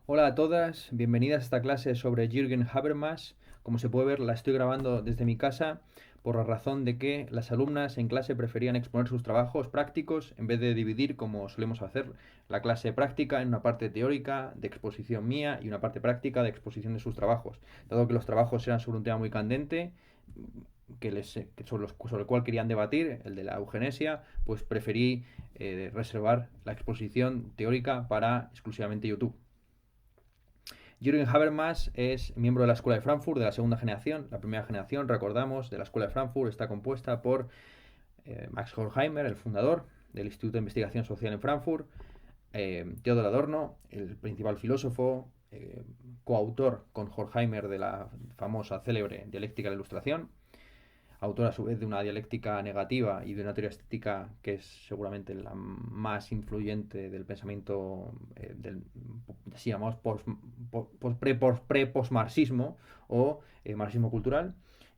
Hola a todas, bienvenidas a esta clase sobre Jürgen Habermas. Como se puede ver, la estoy grabando desde mi casa por la razón de que las alumnas en clase preferían exponer sus trabajos prácticos en vez de dividir, como solemos hacer, la clase práctica en una parte teórica de exposición mía y una parte práctica de exposición de sus trabajos. Dado que los trabajos eran sobre un tema muy candente, sobre el cual querían debatir, el de la eugenesia, pues preferí reservar la exposición teórica para exclusivamente YouTube. Jürgen Habermas es miembro de la Escuela de Frankfurt de la segunda generación. La primera generación, recordamos, de la Escuela de Frankfurt está compuesta por Max Horkheimer, el fundador del Instituto de Investigación Social en Frankfurt, Theodor Adorno, el principal filósofo, coautor con Horkheimer de la famosa célebre Dialéctica de la Ilustración, autor a su vez de una dialéctica negativa y de una teoría estética que es seguramente la más influyente del pensamiento del, así llamamos, pre-postmarxismo o marxismo cultural,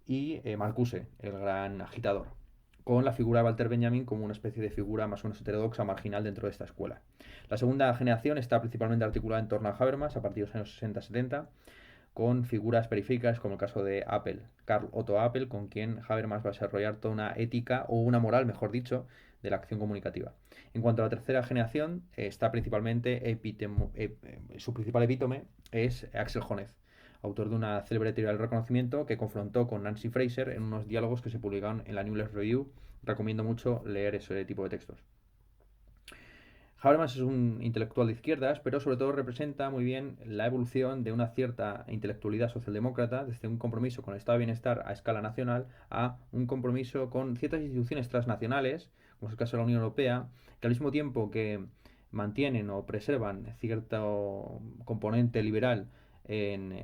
y Marcuse, el gran agitador, con la figura de Walter Benjamin como una especie de figura más o menos heterodoxa, marginal dentro de esta escuela. La segunda generación está principalmente articulada en torno a Habermas a partir de los años 60-70, con figuras periféricas como el caso de Apple, Carl Otto Apple, con quien Habermas va a desarrollar toda una ética o una moral, mejor dicho, de la acción comunicativa. En cuanto a la tercera generación, está principalmente su principal epítome es Axel Honneth, autor de una célebre teoría del reconocimiento que confrontó con Nancy Fraser en unos diálogos que se publicaron en la New Left Review. Recomiendo mucho leer ese tipo de textos. Habermas es un intelectual de izquierdas, pero sobre todo representa muy bien la evolución de una cierta intelectualidad socialdemócrata desde un compromiso con el estado de bienestar a escala nacional a un compromiso con ciertas instituciones transnacionales, como es el caso de la Unión Europea, que al mismo tiempo que mantienen o preservan cierto componente liberal en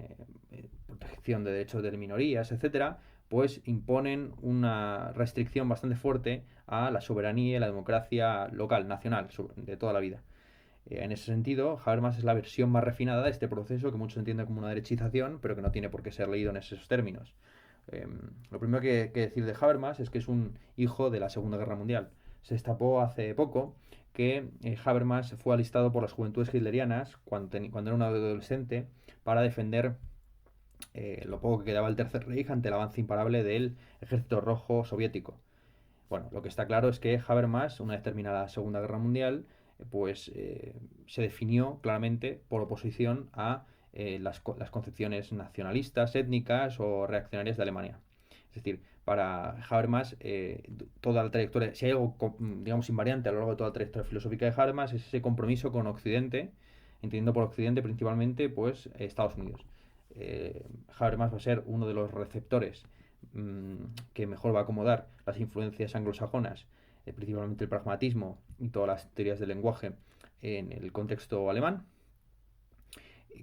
protección de derechos de minorías, etcétera, pues imponen una restricción bastante fuerte a la soberanía y la democracia local, nacional, de toda la vida. En ese sentido, Habermas es la versión más refinada de este proceso que muchos entienden como una derechización, pero que no tiene por qué ser leído en esos términos. Lo primero que decir de Habermas es que es un hijo de la Segunda Guerra Mundial. Se destapó hace poco que Habermas fue alistado por las juventudes hitlerianas cuando era un adolescente para defender lo poco que quedaba del Tercer Reich ante el avance imparable del ejército rojo soviético. Bueno, lo que está claro es que Habermas, una vez terminada la Segunda Guerra Mundial, se definió claramente por oposición a las concepciones nacionalistas, étnicas o reaccionarias de Alemania. Es decir, para Habermas, toda la trayectoria, si hay algo, digamos, invariante a lo largo de toda la trayectoria filosófica de Habermas, es ese compromiso con Occidente, entendiendo por Occidente principalmente, pues, Estados Unidos. Habermas va a ser uno de los receptores mmm, que mejor va a acomodar las influencias anglosajonas, principalmente el pragmatismo y todas las teorías del lenguaje en el contexto alemán,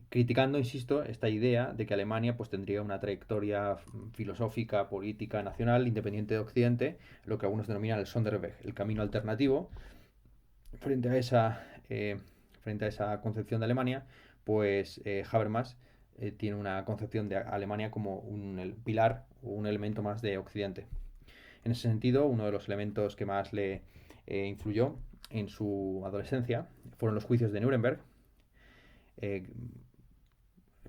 criticando, insisto, esta idea de que Alemania pues, tendría una trayectoria filosófica, política, nacional, independiente de Occidente, lo que algunos denominan el Sonderweg, el camino alternativo, frente a esa, eh, frente a esa concepción de Alemania, pues Habermas tiene una concepción de Alemania como el pilar o un elemento más de Occidente. En ese sentido, uno de los elementos que más le influyó en su adolescencia fueron los juicios de Nuremberg, eh,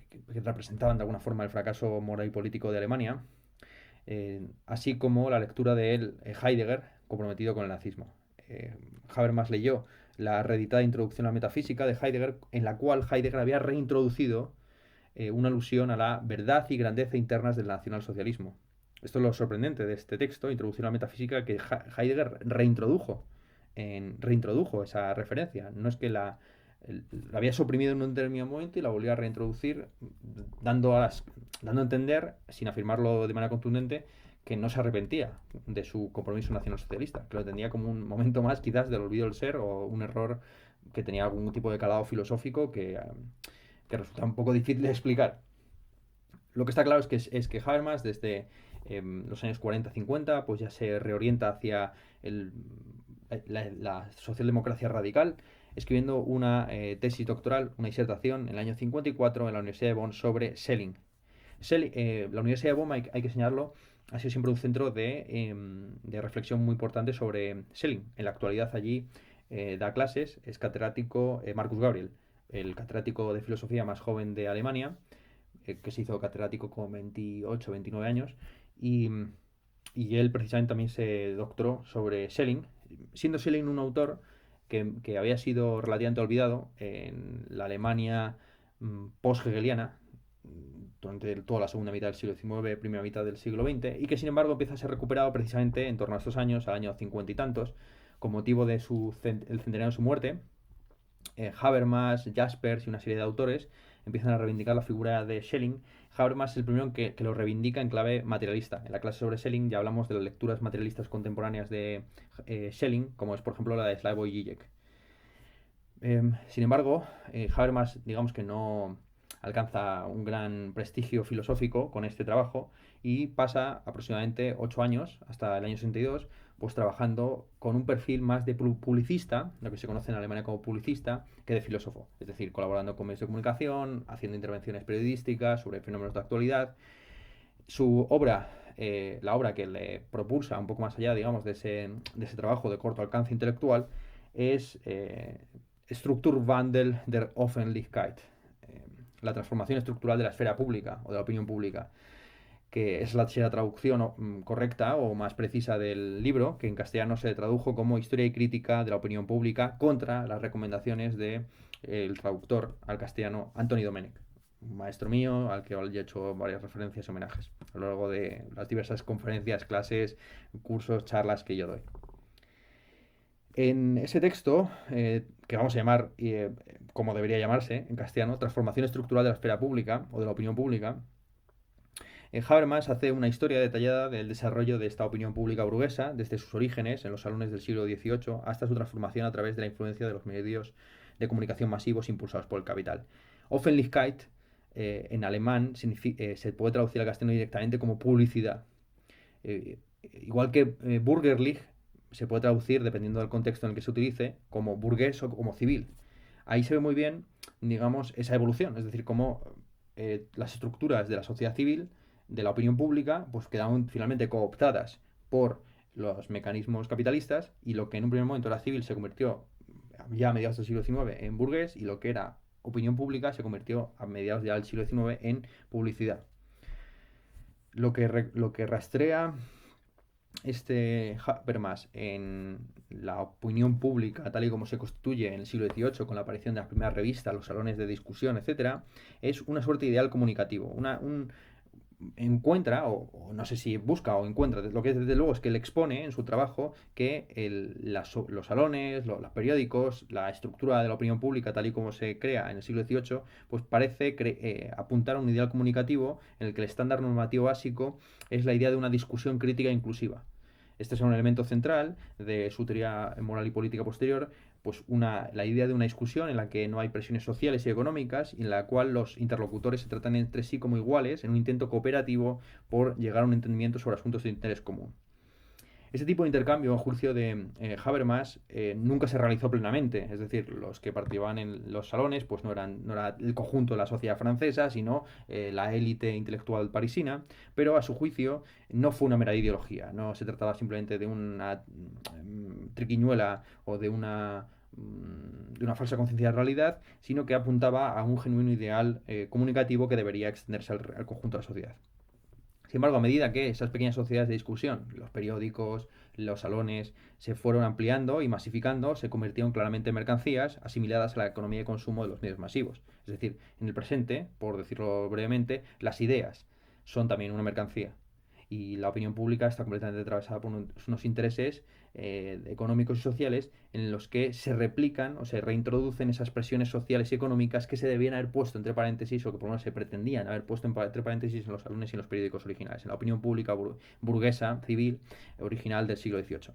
que representaban de alguna forma el fracaso moral y político de Alemania, así como la lectura de Heidegger comprometido con el nazismo. Habermas leyó la reeditada Introducción a la Metafísica de Heidegger, en la cual Heidegger había reintroducido una alusión a la verdad y grandeza internas del nacionalsocialismo. Esto es lo sorprendente de este texto, Introducción a la Metafísica, que Heidegger reintrodujo esa referencia. No es que la había suprimido en un determinado momento y la volvió a reintroducir, dando dando a entender, sin afirmarlo de manera contundente, que no se arrepentía de su compromiso nacionalsocialista, que lo entendía como un momento más quizás del olvido del ser o un error que tenía algún tipo de calado filosófico que resulta un poco difícil de explicar. Lo que está claro es que Habermas desde los años 40-50 pues ya se reorienta hacia la socialdemocracia radical, escribiendo una tesis doctoral, una disertación en el año 54 en la Universidad de Bonn sobre Schelling. La Universidad de Bonn, hay que señalarlo, ha sido siempre un centro de reflexión muy importante sobre Schelling. En la actualidad allí da clases, es catedrático Marcus Gabriel, el catedrático de filosofía más joven de Alemania, que se hizo catedrático con 28, 29 años, y, y él precisamente también se doctoró sobre Schelling, siendo Schelling un autor que había sido relativamente olvidado en la Alemania post-hegeliana durante toda la segunda mitad del siglo XIX, primera mitad del siglo XX, y que sin embargo empieza a ser recuperado precisamente en torno a estos años, al año 50 y tantos, con motivo de el centenario de su muerte. Habermas, Jaspers y una serie de autores empiezan a reivindicar la figura de Schelling. Habermas es el primero que lo reivindica en clave materialista. En la clase sobre Schelling ya hablamos de las lecturas materialistas contemporáneas de Schelling, como es por ejemplo la de Slavoj Žižek. Sin embargo, Habermas, digamos que no alcanza un gran prestigio filosófico con este trabajo y pasa aproximadamente 8 años, hasta el año 62, pues trabajando con un perfil más de publicista, lo que se conoce en Alemania como publicista, que de filósofo. Es decir, colaborando con medios de comunicación, haciendo intervenciones periodísticas sobre fenómenos de actualidad. Su obra, la obra que le propulsa un poco más allá, digamos, de ese trabajo de corto alcance intelectual, es Strukturwandel der Öffentlichkeit, la transformación estructural de la esfera pública o de la opinión pública, que es la traducción correcta o más precisa del libro, que en castellano se tradujo como Historia y crítica de la opinión pública contra las recomendaciones del traductor al castellano Antoni Domènech, un maestro mío al que he hecho varias referencias y homenajes a lo largo de las diversas conferencias, clases, cursos, charlas que yo doy. En ese texto, que vamos a llamar, como debería llamarse en castellano, Transformación estructural de la esfera pública o de la opinión pública, Habermas hace una historia detallada del desarrollo de esta opinión pública burguesa desde sus orígenes en los salones del siglo XVIII hasta su transformación a través de la influencia de los medios de comunicación masivos impulsados por el capital. Öffentlichkeit, en alemán, se puede traducir al castellano directamente como publicidad. Igual que Bürgerlich se puede traducir, dependiendo del contexto en el que se utilice, como burgués o como civil. Ahí se ve muy bien, digamos, esa evolución, es decir, cómo las estructuras de la sociedad civil, de la opinión pública, pues quedaron finalmente cooptadas por los mecanismos capitalistas y lo que en un primer momento era civil se convirtió ya a mediados del siglo XIX en burgués y lo que era opinión pública se convirtió a mediados ya del siglo XIX en publicidad. Lo que rastrea Habermas en la opinión pública, tal y como se constituye en el siglo XVIII con la aparición de las primeras revistas, los salones de discusión, etcétera, es una suerte de ideal comunicativo. Encuentra, o no sé si busca o encuentra, lo que desde luego es que él expone en su trabajo que los salones, los periódicos, la estructura de la opinión pública tal y como se crea en el siglo XVIII, pues parece apuntar a un ideal comunicativo en el que el estándar normativo básico es la idea de una discusión crítica e inclusiva. Este es un elemento central de su teoría moral y política posterior, pues la idea de una discusión en la que no hay presiones sociales y económicas y en la cual los interlocutores se tratan entre sí como iguales en un intento cooperativo por llegar a un entendimiento sobre asuntos de interés común. Este tipo de intercambio, a juicio de Habermas, nunca se realizó plenamente. Es decir, los que participaban en los salones pues no era el conjunto de la sociedad francesa, sino la élite intelectual parisina. Pero a su juicio no fue una mera ideología. No se trataba simplemente de una triquiñuela o de una falsa conciencia de realidad, sino que apuntaba a un genuino ideal comunicativo que debería extenderse al conjunto de la sociedad. Sin embargo, a medida que esas pequeñas sociedades de discusión, los periódicos, los salones, se fueron ampliando y masificando, se convirtieron claramente en mercancías asimiladas a la economía de consumo de los medios masivos. Es decir, en el presente, por decirlo brevemente, las ideas son también una mercancía. Y la opinión pública está completamente atravesada por unos intereses económicos y sociales en los que se replican o se reintroducen esas presiones sociales y económicas que se debían haber puesto entre paréntesis o que por lo menos se pretendían haber puesto entre paréntesis en los salones y en los periódicos originales, en la opinión pública burguesa, civil, original del siglo XVIII.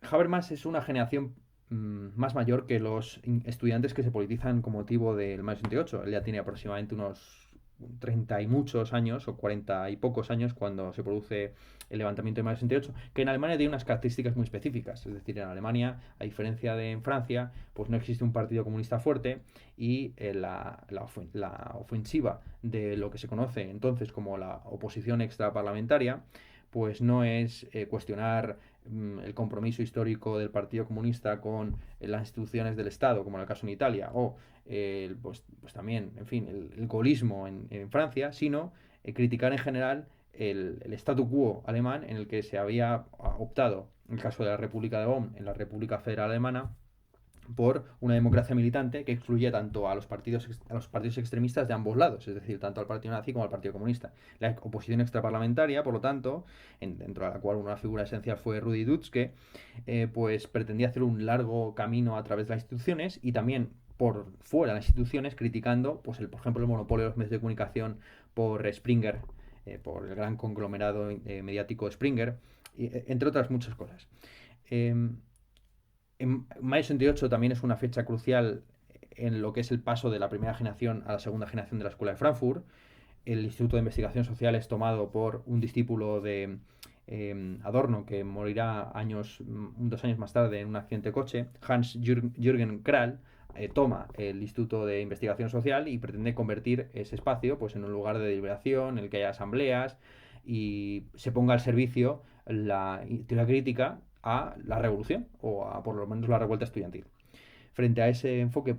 Habermas es una generación más mayor que los estudiantes que se politizan con motivo del mayo 68. Él ya tiene aproximadamente unos 30 y muchos años, o 40 y pocos años, cuando se produce el levantamiento de mayo 68, que en Alemania tiene unas características muy específicas. Es decir, en Alemania, a diferencia de en Francia, pues no existe un partido comunista fuerte y la ofensiva de lo que se conoce entonces como la oposición extraparlamentaria, pues no es cuestionar el compromiso histórico del Partido Comunista con las instituciones del Estado, como en el caso en Italia, o pues también, en fin, el gaullismo en Francia, sino criticar en general el statu quo alemán en el que se había optado, en el caso de la República de Bonn, en la República Federal Alemana, por una democracia militante que excluye tanto a los partidos extremistas de ambos lados, es decir, tanto al partido nazi como al partido comunista. La oposición extraparlamentaria, por lo tanto, dentro de la cual una figura esencial fue Rudi Dutschke, pues pretendía hacer un largo camino a través de las instituciones y también por fuera de las instituciones, criticando, pues por ejemplo, el monopolio de los medios de comunicación por Springer, por el gran conglomerado mediático Springer, entre otras muchas cosas. En mayo 68 también es una fecha crucial en lo que es el paso de la primera generación a la segunda generación de la Escuela de Frankfurt. El Instituto de Investigación Social es tomado por un discípulo de Adorno, que morirá 2 años más tarde en un accidente de coche. Hans Jürgen Krahl toma el Instituto de Investigación Social y pretende convertir ese espacio pues, en un lugar de deliberación, en el que haya asambleas y se ponga al servicio la teoría crítica a la revolución o a por lo menos la revuelta estudiantil. Frente a ese enfoque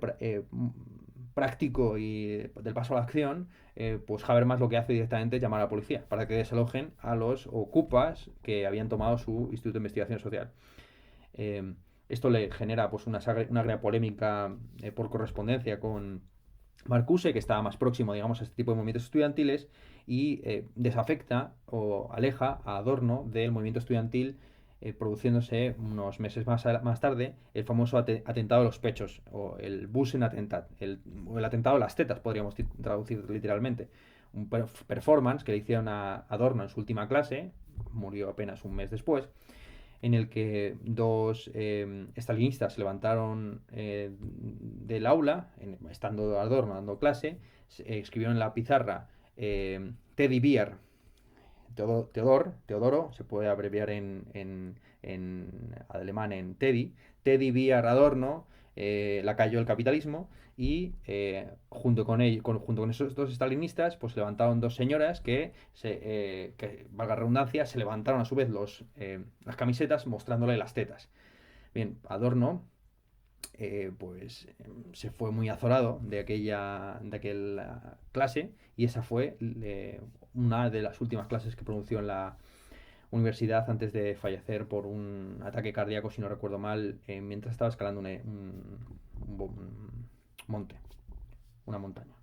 práctico y del paso a la acción, pues Habermas lo que hace directamente es llamar a la policía para que desalojen a los ocupas que habían tomado su Instituto de Investigación Social. Esto le genera pues una gran polémica por correspondencia con Marcuse, que estaba más próximo, digamos, a este tipo de movimientos estudiantiles y desafecta o aleja a Adorno del movimiento estudiantil, produciéndose unos meses más tarde el famoso atentado a los pechos, o el Busen-Attentat, o el atentado a las tetas, podríamos traducir literalmente. Un performance que le hicieron a Adorno en su última clase, murió apenas un mes después, en el que dos estalinistas se levantaron del aula, estando Adorno dando clase, escribieron en la pizarra Teddy Beer, Teodoro, se puede abreviar en alemán en Teddy Beer Adorno, lacayo del capitalismo, y junto con esos dos estalinistas, pues levantaron dos señoras que, valga redundancia, se levantaron a su vez las camisetas mostrándole las tetas. Bien, Adorno pues se fue muy azorado de aquella clase y esa fue una de las últimas clases que pronunció en la universidad antes de fallecer por un ataque cardíaco, si no recuerdo mal, mientras estaba escalando un monte, una montaña.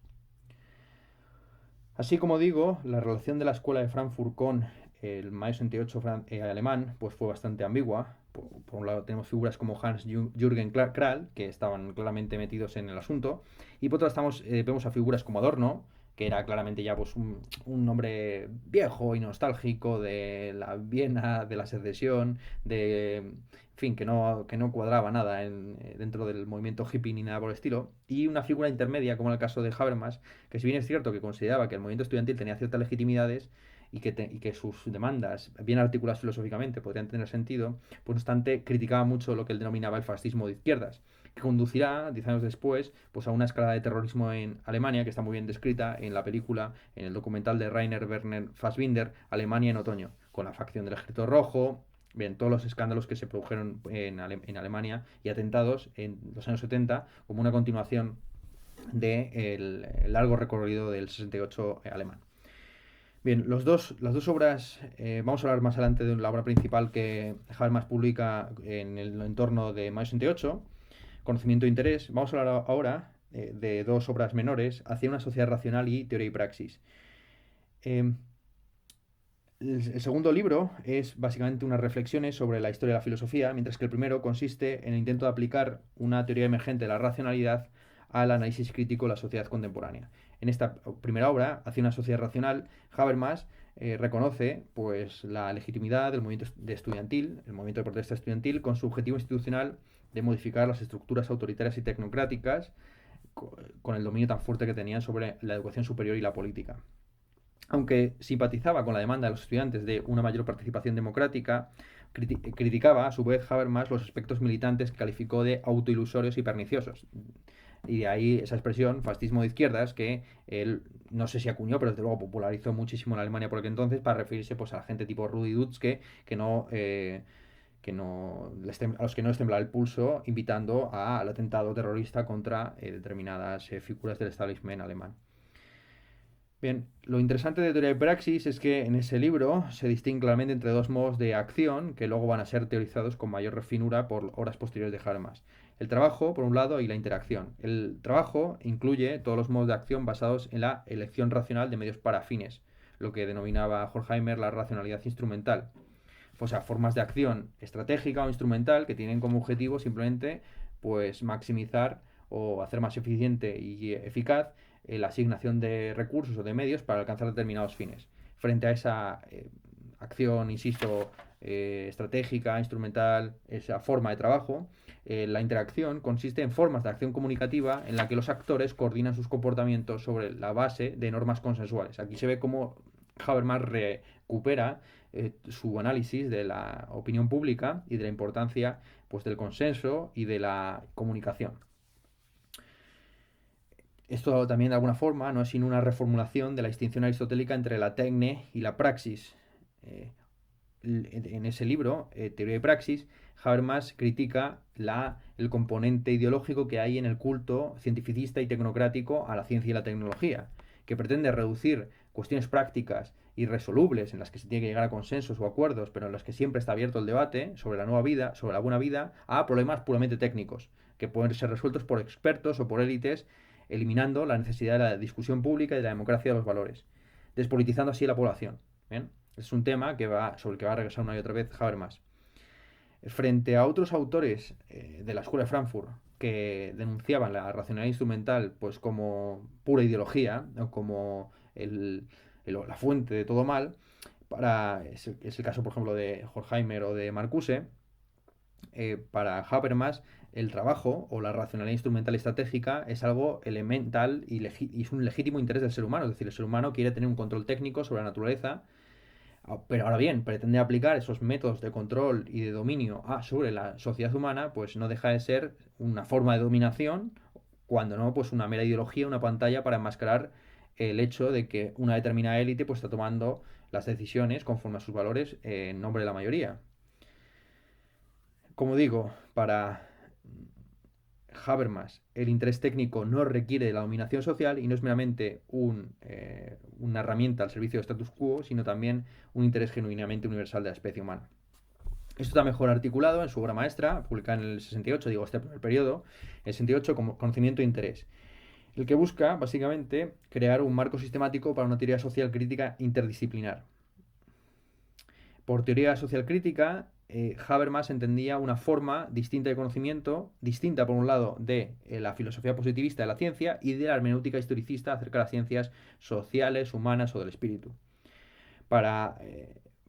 Así como digo, la relación de la Escuela de Frankfurt con el mayo 68 alemán pues fue bastante ambigua. Por un lado tenemos figuras como Hans-Jürgen Krahl, que estaban claramente metidos en el asunto, y por otro lado vemos a figuras como Adorno, que era claramente ya pues, un hombre viejo y nostálgico de la Viena, de la secesión, en fin, que no cuadraba nada dentro del movimiento hippie ni nada por el estilo, y una figura intermedia, como en el caso de Habermas, que si bien es cierto que consideraba que el movimiento estudiantil tenía ciertas legitimidades, y que sus demandas, bien articuladas filosóficamente, podrían tener sentido, pues no obstante criticaba mucho lo que él denominaba el fascismo de izquierdas, que conducirá, 10 años después, pues a una escalada de terrorismo en Alemania, que está muy bien descrita en la película, en el documental de Rainer Werner Fassbinder, Alemania en otoño, con la facción del Ejército Rojo, bien, todos los escándalos que se produjeron en Alemania y atentados en los años 70, como una continuación del largo recorrido del 68 alemán. Bien, las dos obras, vamos a hablar más adelante de la obra principal que Habermas publica en el entorno de mayo 68, Conocimiento e Interés. Vamos a hablar ahora de dos obras menores, Hacia una sociedad racional y Teoría y Praxis. El segundo libro es básicamente unas reflexiones sobre la historia de la filosofía, mientras que el primero consiste en el intento de aplicar una teoría emergente de la racionalidad al análisis crítico de la sociedad contemporánea. En esta primera obra, Hacia una sociedad racional, Habermas reconoce pues, la legitimidad del movimiento estudiantil, el movimiento de protesta estudiantil, con su objetivo institucional de modificar las estructuras autoritarias y tecnocráticas con el dominio tan fuerte que tenían sobre la educación superior y la política. Aunque simpatizaba con la demanda de los estudiantes de una mayor participación democrática, criticaba a su vez Habermas los aspectos militantes que calificó de autoilusorios y perniciosos. y de ahí esa expresión, fascismo de izquierdas, que él no sé si acuñó, pero desde luego popularizó muchísimo en Alemania por aquel entonces para referirse pues a la gente tipo Rudi Dutschke a los que no les temblaba el pulso, invitando al atentado terrorista contra determinadas figuras del establishment alemán. Bien, lo interesante de teoría y praxis es que en ese libro se distingue claramente entre dos modos de acción que luego van a ser teorizados con mayor refinura por obras posteriores de Habermas. El trabajo, por un lado, y la interacción. El trabajo incluye todos los modos de acción basados en la elección racional de medios para fines, lo que denominaba Horkheimer la racionalidad instrumental. O sea, formas de acción estratégica o instrumental que tienen como objetivo simplemente pues maximizar o hacer más eficiente y eficaz la asignación de recursos o de medios para alcanzar determinados fines. Frente a esa acción, insisto, estratégica, instrumental, esa forma de trabajo, la interacción consiste en formas de acción comunicativa en la que los actores coordinan sus comportamientos sobre la base de normas consensuales. Aquí se ve cómo Habermas recupera su análisis de la opinión pública y de la importancia pues, del consenso y de la comunicación. Esto también de alguna forma no es sino una reformulación de la distinción aristotélica entre la tecne y la praxis. Eh, en ese libro, Teoría y Praxis, Habermas critica el componente ideológico que hay en el culto cientificista y tecnocrático a la ciencia y la tecnología, que pretende reducir cuestiones prácticas irresolubles en las que se tiene que llegar a consensos o acuerdos, pero en las que siempre está abierto el debate sobre la nueva vida, sobre la buena vida, a problemas puramente técnicos, que pueden ser resueltos por expertos o por élites, eliminando la necesidad de la discusión pública y de la democracia de los valores, despolitizando así la población. ¿Bien? Es un tema sobre el que va a regresar una y otra vez Habermas. Frente a otros autores de la Escuela de Frankfurt que denunciaban la racionalidad instrumental pues como pura ideología o como la fuente de todo mal, es el caso por ejemplo de Horkheimer o de Marcuse, para Habermas el trabajo o la racionalidad instrumental estratégica es algo elemental y es un legítimo interés del ser humano, es decir, el ser humano quiere tener un control técnico sobre la naturaleza. Pero ahora bien, pretende aplicar esos métodos de control y de dominio sobre la sociedad humana, pues no deja de ser una forma de dominación, cuando no, pues una mera ideología, una pantalla para enmascarar el hecho de que una determinada élite pues está tomando las decisiones conforme a sus valores en nombre de la mayoría. Como digo, para Habermas, el interés técnico no requiere de la dominación social y no es meramente una herramienta al servicio del status quo, sino también un interés genuinamente universal de la especie humana. Esto está mejor articulado en su obra maestra, publicada en el 68, digo, este primer periodo, el 68 como conocimiento e interés, el que busca, básicamente, crear un marco sistemático para una teoría social crítica interdisciplinar. Por teoría social crítica, Habermas entendía una forma distinta de conocimiento, distinta por un lado de la filosofía positivista de la ciencia y de la hermenéutica historicista acerca de las ciencias sociales, humanas o del espíritu. Para,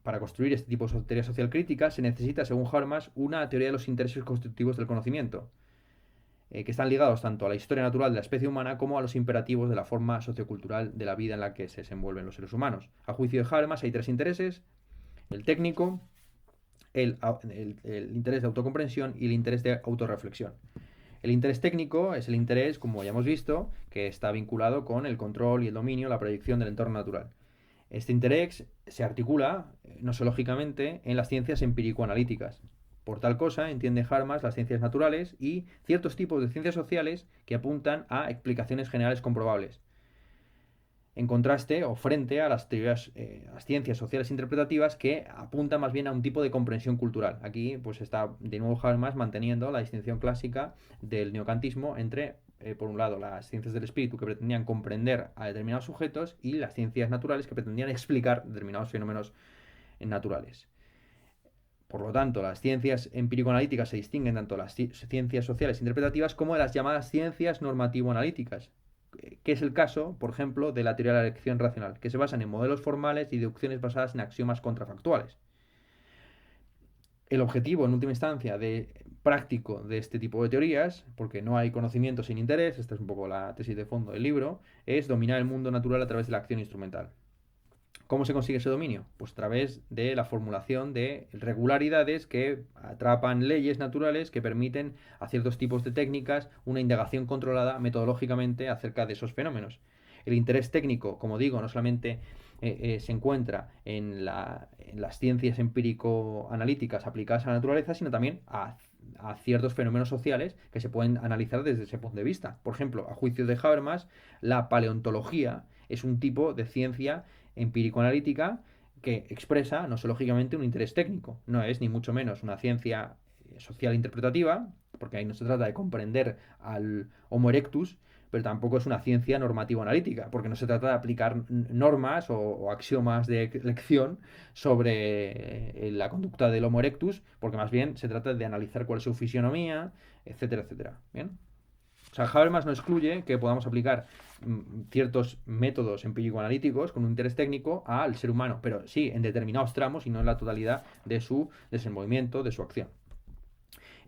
para construir este tipo de teoría social crítica se necesita, según Habermas, una teoría de los intereses constitutivos del conocimiento, que están ligados tanto a la historia natural de la especie humana como a los imperativos de la forma sociocultural de la vida en la que se desenvuelven los seres humanos. A juicio de Habermas hay tres intereses: el técnico, el interés de autocomprensión y el interés de autorreflexión. El interés técnico es el interés, como ya hemos visto, que está vinculado con el control y el dominio, la proyección del entorno natural. Este interés se articula, nosológicamente, en las ciencias empírico-analíticas. Por tal cosa, entiende Habermas las ciencias naturales y ciertos tipos de ciencias sociales que apuntan a explicaciones generales comprobables, en contraste o frente a las teorías, las ciencias sociales interpretativas que apuntan más bien a un tipo de comprensión cultural. Aquí pues está de nuevo Habermas manteniendo la distinción clásica del neocantismo entre, por un lado, las ciencias del espíritu que pretendían comprender a determinados sujetos y las ciencias naturales que pretendían explicar determinados fenómenos naturales. Por lo tanto, las ciencias empírico-analíticas se distinguen tanto de las ciencias sociales interpretativas como de las llamadas ciencias normativo-analíticas, que es el caso, por ejemplo, de la teoría de la elección racional, que se basan en modelos formales y deducciones basadas en axiomas contrafactuales. El objetivo, en última instancia, práctico de este tipo de teorías, porque no hay conocimiento sin interés, esta es un poco la tesis de fondo del libro, es dominar el mundo natural a través de la acción instrumental. ¿Cómo se consigue ese dominio? Pues a través de la formulación de regularidades que atrapan leyes naturales que permiten a ciertos tipos de técnicas una indagación controlada metodológicamente acerca de esos fenómenos. El interés técnico, como digo, no solamente se encuentra en las ciencias empírico-analíticas aplicadas a la naturaleza, sino también a ciertos fenómenos sociales que se pueden analizar desde ese punto de vista. Por ejemplo, a juicio de Habermas, la paleontología es un tipo de ciencia empírico-analítica que expresa nosológicamente un interés técnico. No es ni mucho menos una ciencia social interpretativa, porque ahí no se trata de comprender al Homo erectus, pero tampoco es una ciencia normativo-analítica, porque no se trata de aplicar normas o axiomas de elección sobre la conducta del Homo erectus, porque más bien se trata de analizar cuál es su fisionomía, etcétera, etcétera. ¿Bien? O sea, Habermas no excluye que podamos aplicar ciertos métodos empírico-analíticos con un interés técnico al ser humano, pero sí en determinados tramos y no en la totalidad de su desenvolvimiento, de su acción.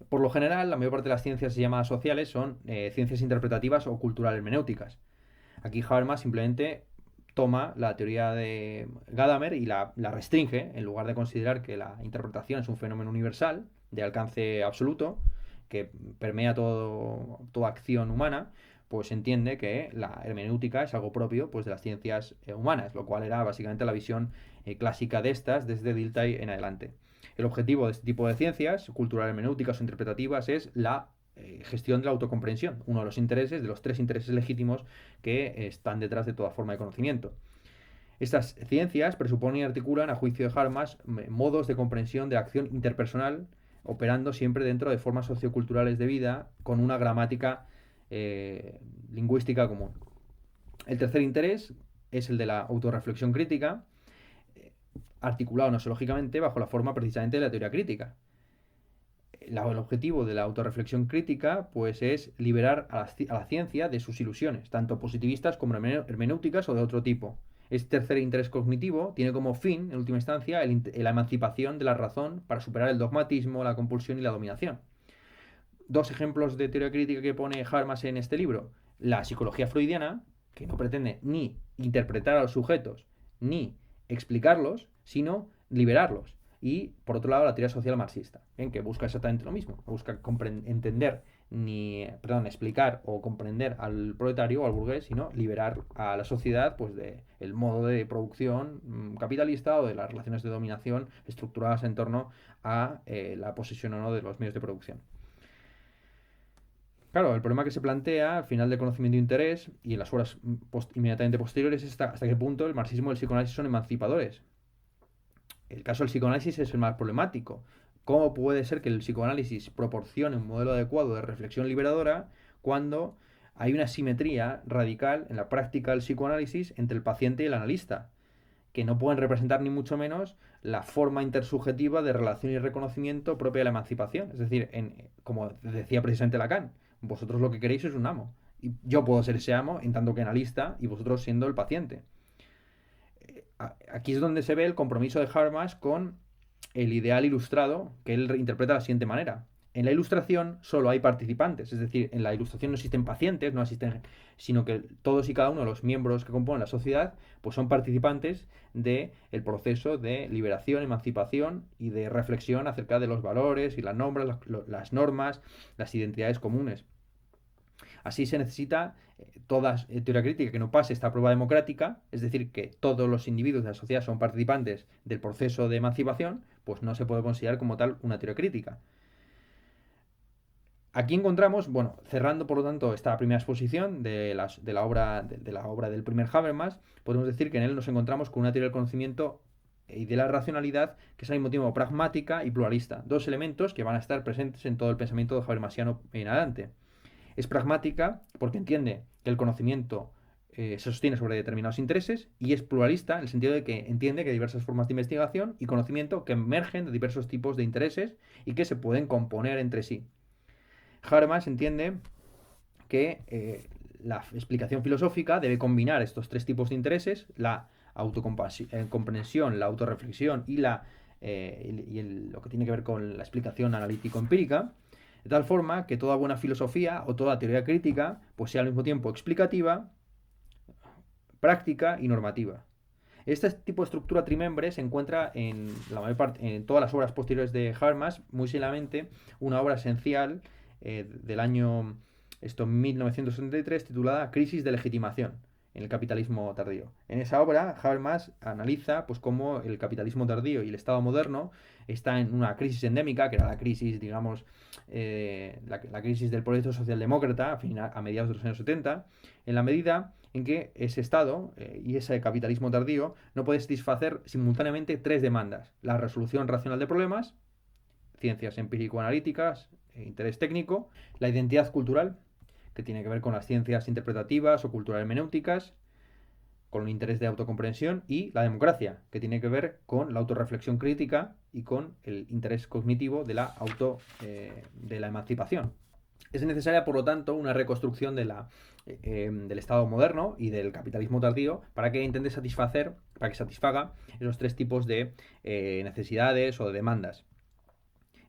Por lo general, la mayor parte de las ciencias llamadas sociales son ciencias interpretativas o cultural hermenéuticas. Aquí Habermas simplemente toma la teoría de Gadamer y la restringe, en lugar de considerar que la interpretación es un fenómeno universal, de alcance absoluto, que permea toda acción humana, pues entiende que la hermenéutica es algo propio pues, de las ciencias humanas, lo cual era básicamente la visión clásica de estas desde Dilthey en adelante. El objetivo de este tipo de ciencias, cultural hermenéuticas o interpretativas, es la gestión de la autocomprensión, uno de los intereses, de los tres intereses legítimos que están detrás de toda forma de conocimiento. Estas ciencias presuponen y articulan, a juicio de Habermas, modos de comprensión de la acción interpersonal, operando siempre dentro de formas socioculturales de vida con una gramática lingüística común. El tercer interés es el de la autorreflexión crítica, articulado nosológicamente bajo la forma precisamente de la teoría crítica. El objetivo de la autorreflexión crítica pues es liberar a la ciencia de sus ilusiones, tanto positivistas como hermenéuticas o de otro tipo. Este tercer interés cognitivo tiene como fin, en última instancia, la emancipación de la razón para superar el dogmatismo, la compulsión y la dominación. Dos ejemplos de teoría crítica que pone Habermas en este libro. La psicología freudiana, que no pretende ni interpretar a los sujetos, ni explicarlos, sino liberarlos. Y, por otro lado, la teoría social marxista, ¿bien? Que busca exactamente lo mismo. Busca entender, explicar o comprender al proletario o al burgués, sino liberar a la sociedad pues, del modo de producción capitalista o de las relaciones de dominación estructuradas en torno a la posesión o no de los medios de producción. Claro, el problema que se plantea al final del conocimiento de interés y en las obras inmediatamente posteriores es hasta qué punto el marxismo y el psicoanálisis son emancipadores. El caso del psicoanálisis es el más problemático. ¿Cómo puede ser que el psicoanálisis proporcione un modelo adecuado de reflexión liberadora cuando hay una simetría radical en la práctica del psicoanálisis entre el paciente y el analista, que no pueden representar ni mucho menos la forma intersubjetiva de relación y reconocimiento propia de la emancipación? Es decir, como decía precisamente Lacan, vosotros lo que queréis es un amo. Y yo puedo ser ese amo en tanto que analista y vosotros siendo el paciente. Aquí es donde se ve el compromiso de Habermas con el ideal ilustrado que él interpreta de la siguiente manera. En la ilustración solo hay participantes, es decir, en la ilustración no existen pacientes, no existen, sino que todos y cada uno de los miembros que componen la sociedad pues son participantes del proceso de liberación, emancipación y de reflexión acerca de los valores y las normas, las identidades comunes. Así se necesita toda teoría crítica que no pase esta prueba democrática, es decir, que todos los individuos de la sociedad son participantes del proceso de emancipación, pues no se puede considerar como tal una teoría crítica. Aquí encontramos, bueno, cerrando por lo tanto esta primera exposición de la obra del primer Habermas, podemos decir que en él nos encontramos con una teoría del conocimiento y de la racionalidad que es al mismo tiempo pragmática y pluralista, dos elementos que van a estar presentes en todo el pensamiento habermasiano en adelante. Es pragmática porque entiende que el conocimiento se sostiene sobre determinados intereses, y es pluralista en el sentido de que entiende que hay diversas formas de investigación y conocimiento que emergen de diversos tipos de intereses y que se pueden componer entre sí. Habermas entiende que la explicación filosófica debe combinar estos tres tipos de intereses: la autocomprensión, la autorreflexión y lo que tiene que ver con la explicación analítico-empírica, de tal forma que toda buena filosofía o toda teoría crítica pues sea al mismo tiempo explicativa, práctica y normativa. Este tipo de estructura trimembre se encuentra en la mayor parte, en todas las obras posteriores de Habermas, muy seriamente una obra esencial del año 1973 titulada Crisis de legitimación en el capitalismo tardío. En esa obra, Habermas analiza pues, cómo el capitalismo tardío y el Estado moderno está en una crisis endémica, que era la crisis, digamos, la crisis del proyecto socialdemócrata a mediados de los años 70, en la medida en que ese Estado y ese capitalismo tardío no puede satisfacer simultáneamente tres demandas: la resolución racional de problemas, ciencias empírico-analíticas, interés técnico; la identidad cultural, que tiene que ver con las ciencias interpretativas o cultural-hermenéuticas, con un interés de autocomprensión; y la democracia, que tiene que ver con la autorreflexión crítica y con el interés cognitivo de la emancipación. Es necesaria, por lo tanto, una reconstrucción del Estado moderno y del capitalismo tardío para que intente para que satisfaga esos tres tipos de necesidades o de demandas.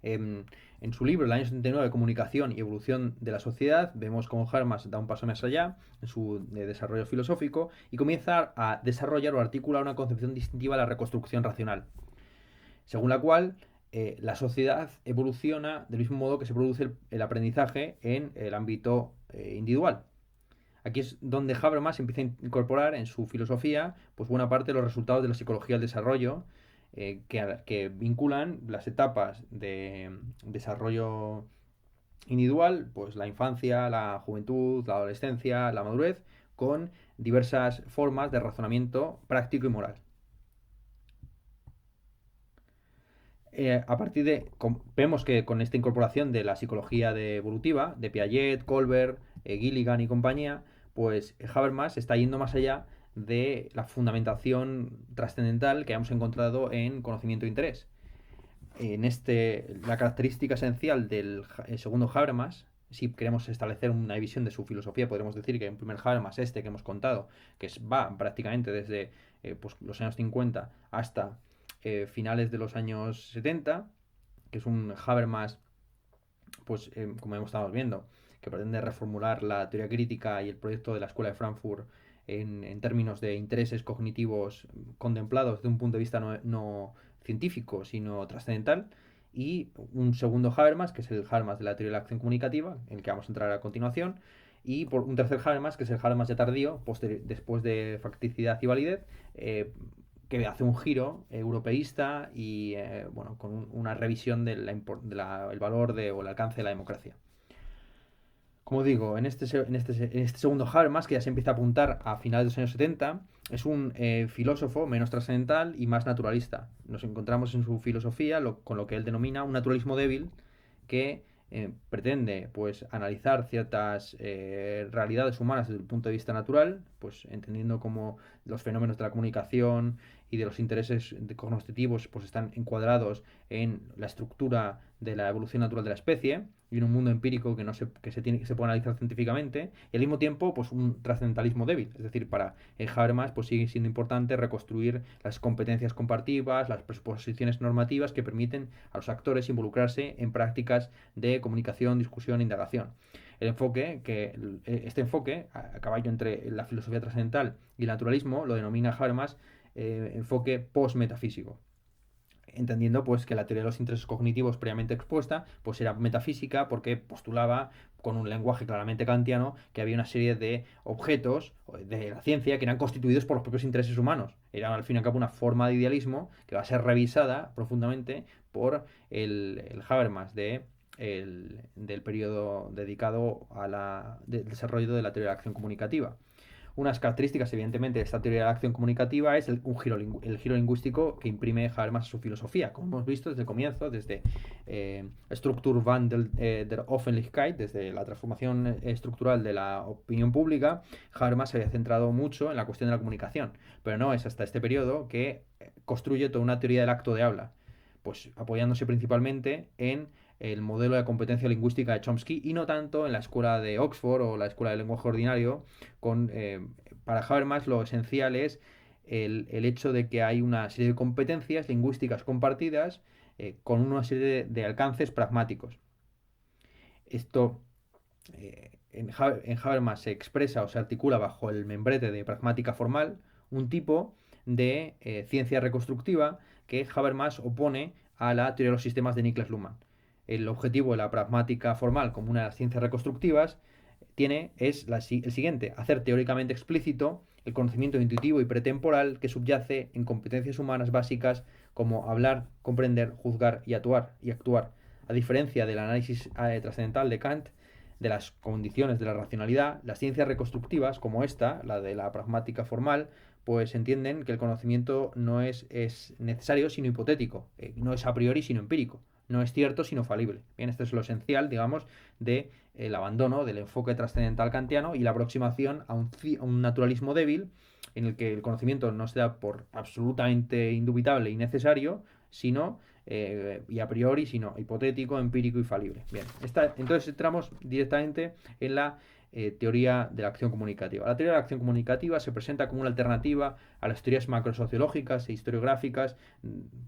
En su libro, el año 79, Comunicación y evolución de la sociedad, vemos cómo Habermas da un paso más allá en su desarrollo filosófico y comienza a desarrollar o articular una concepción distintiva de la reconstrucción racional, según la cual la sociedad evoluciona del mismo modo que se produce el aprendizaje en el ámbito individual. Aquí es donde Habermas empieza a incorporar en su filosofía pues buena parte de los resultados de la psicología del desarrollo, que vinculan las etapas de desarrollo individual, pues la infancia, la juventud, la adolescencia, la madurez, con diversas formas de razonamiento práctico y moral. A partir de, vemos que con esta incorporación de la psicología evolutiva, de Piaget, Colbert, Gilligan y compañía, pues Habermas está yendo más allá de la fundamentación trascendental que hemos encontrado en conocimiento e interés. La característica esencial del segundo Habermas, si queremos establecer una división de su filosofía, podríamos decir que en primer Habermas, que hemos contado, que va prácticamente desde pues, los años 50 hasta finales de los años 70, que es un Habermas, pues como hemos estado viendo, que pretende reformular la teoría crítica y el proyecto de la Escuela de Frankfurt en términos de intereses cognitivos contemplados desde un punto de vista no científico, sino trascendental; y un segundo Habermas, que es el Habermas de la teoría de la acción comunicativa, en el que vamos a entrar a continuación; y por un tercer Habermas, que es el Habermas ya tardío, después de facticidad y validez, que hace un giro europeísta y bueno, con una revisión del valor o el alcance de la democracia. Como digo, en este segundo Habermas, que ya se empieza a apuntar a finales de los años 70, es un filósofo menos trascendental y más naturalista. Nos encontramos en su filosofía con lo que él denomina un naturalismo débil, que pretende pues analizar ciertas realidades humanas desde el punto de vista natural, pues entendiendo cómo los fenómenos de la comunicación y de los intereses cognitivos pues están encuadrados en la estructura de la evolución natural de la especie y en un mundo empírico que se puede analizar científicamente, y al mismo tiempo pues un trascendentalismo débil. Es decir, para Habermas pues sigue siendo importante reconstruir las competencias compartidas, las pressuposiciones normativas que permiten a los actores involucrarse en prácticas de comunicación, discusión e indagación. Este enfoque, a caballo entre la filosofía trascendental y el naturalismo, lo denomina Habermas enfoque post-metafísico, entendiendo pues que la teoría de los intereses cognitivos previamente expuesta pues era metafísica, porque postulaba con un lenguaje claramente kantiano que había una serie de objetos de la ciencia que eran constituidos por los propios intereses humanos. Era al fin y al cabo una forma de idealismo que va a ser revisada profundamente por el Habermas del periodo dedicado al desarrollo de la teoría de la acción comunicativa. Unas características, evidentemente, de esta teoría de la acción comunicativa es el giro lingüístico que imprime Habermas a su filosofía. Como hemos visto desde el comienzo, desde Strukturwandel der Öffentlichkeit, desde la transformación estructural de la opinión pública, Habermas se había centrado mucho en la cuestión de la comunicación. Pero no es hasta este periodo que construye toda una teoría del acto de habla, pues apoyándose principalmente en el modelo de competencia lingüística de Chomsky y no tanto en la escuela de Oxford o la escuela del lenguaje ordinario. Para Habermas lo esencial es el hecho de que hay una serie de competencias lingüísticas compartidas con una serie de alcances pragmáticos. Esto en Habermas se expresa o se articula bajo el membrete de pragmática formal, un tipo de ciencia reconstructiva que Habermas opone a la teoría de los sistemas de Niklas Luhmann. El objetivo de la pragmática formal como una de las ciencias reconstructivas es el siguiente: hacer teóricamente explícito el conocimiento intuitivo y pretemporal que subyace en competencias humanas básicas como hablar, comprender, juzgar y actuar. A diferencia del análisis trascendental de Kant de las condiciones de la racionalidad, las ciencias reconstructivas, como esta, la de la pragmática formal, pues entienden que el conocimiento no es necesario sino hipotético, no es a priori sino empírico, no es cierto sino falible. Bien, esto es lo esencial, digamos, de el abandono del enfoque trascendental kantiano y la aproximación a un naturalismo débil en el que el conocimiento no se da por absolutamente indubitable y necesario, sino y a priori, sino hipotético, empírico y falible. Bien, entonces entramos directamente en la teoría de la acción comunicativa. La teoría de la acción comunicativa se presenta como una alternativa a las teorías macrosociológicas e historiográficas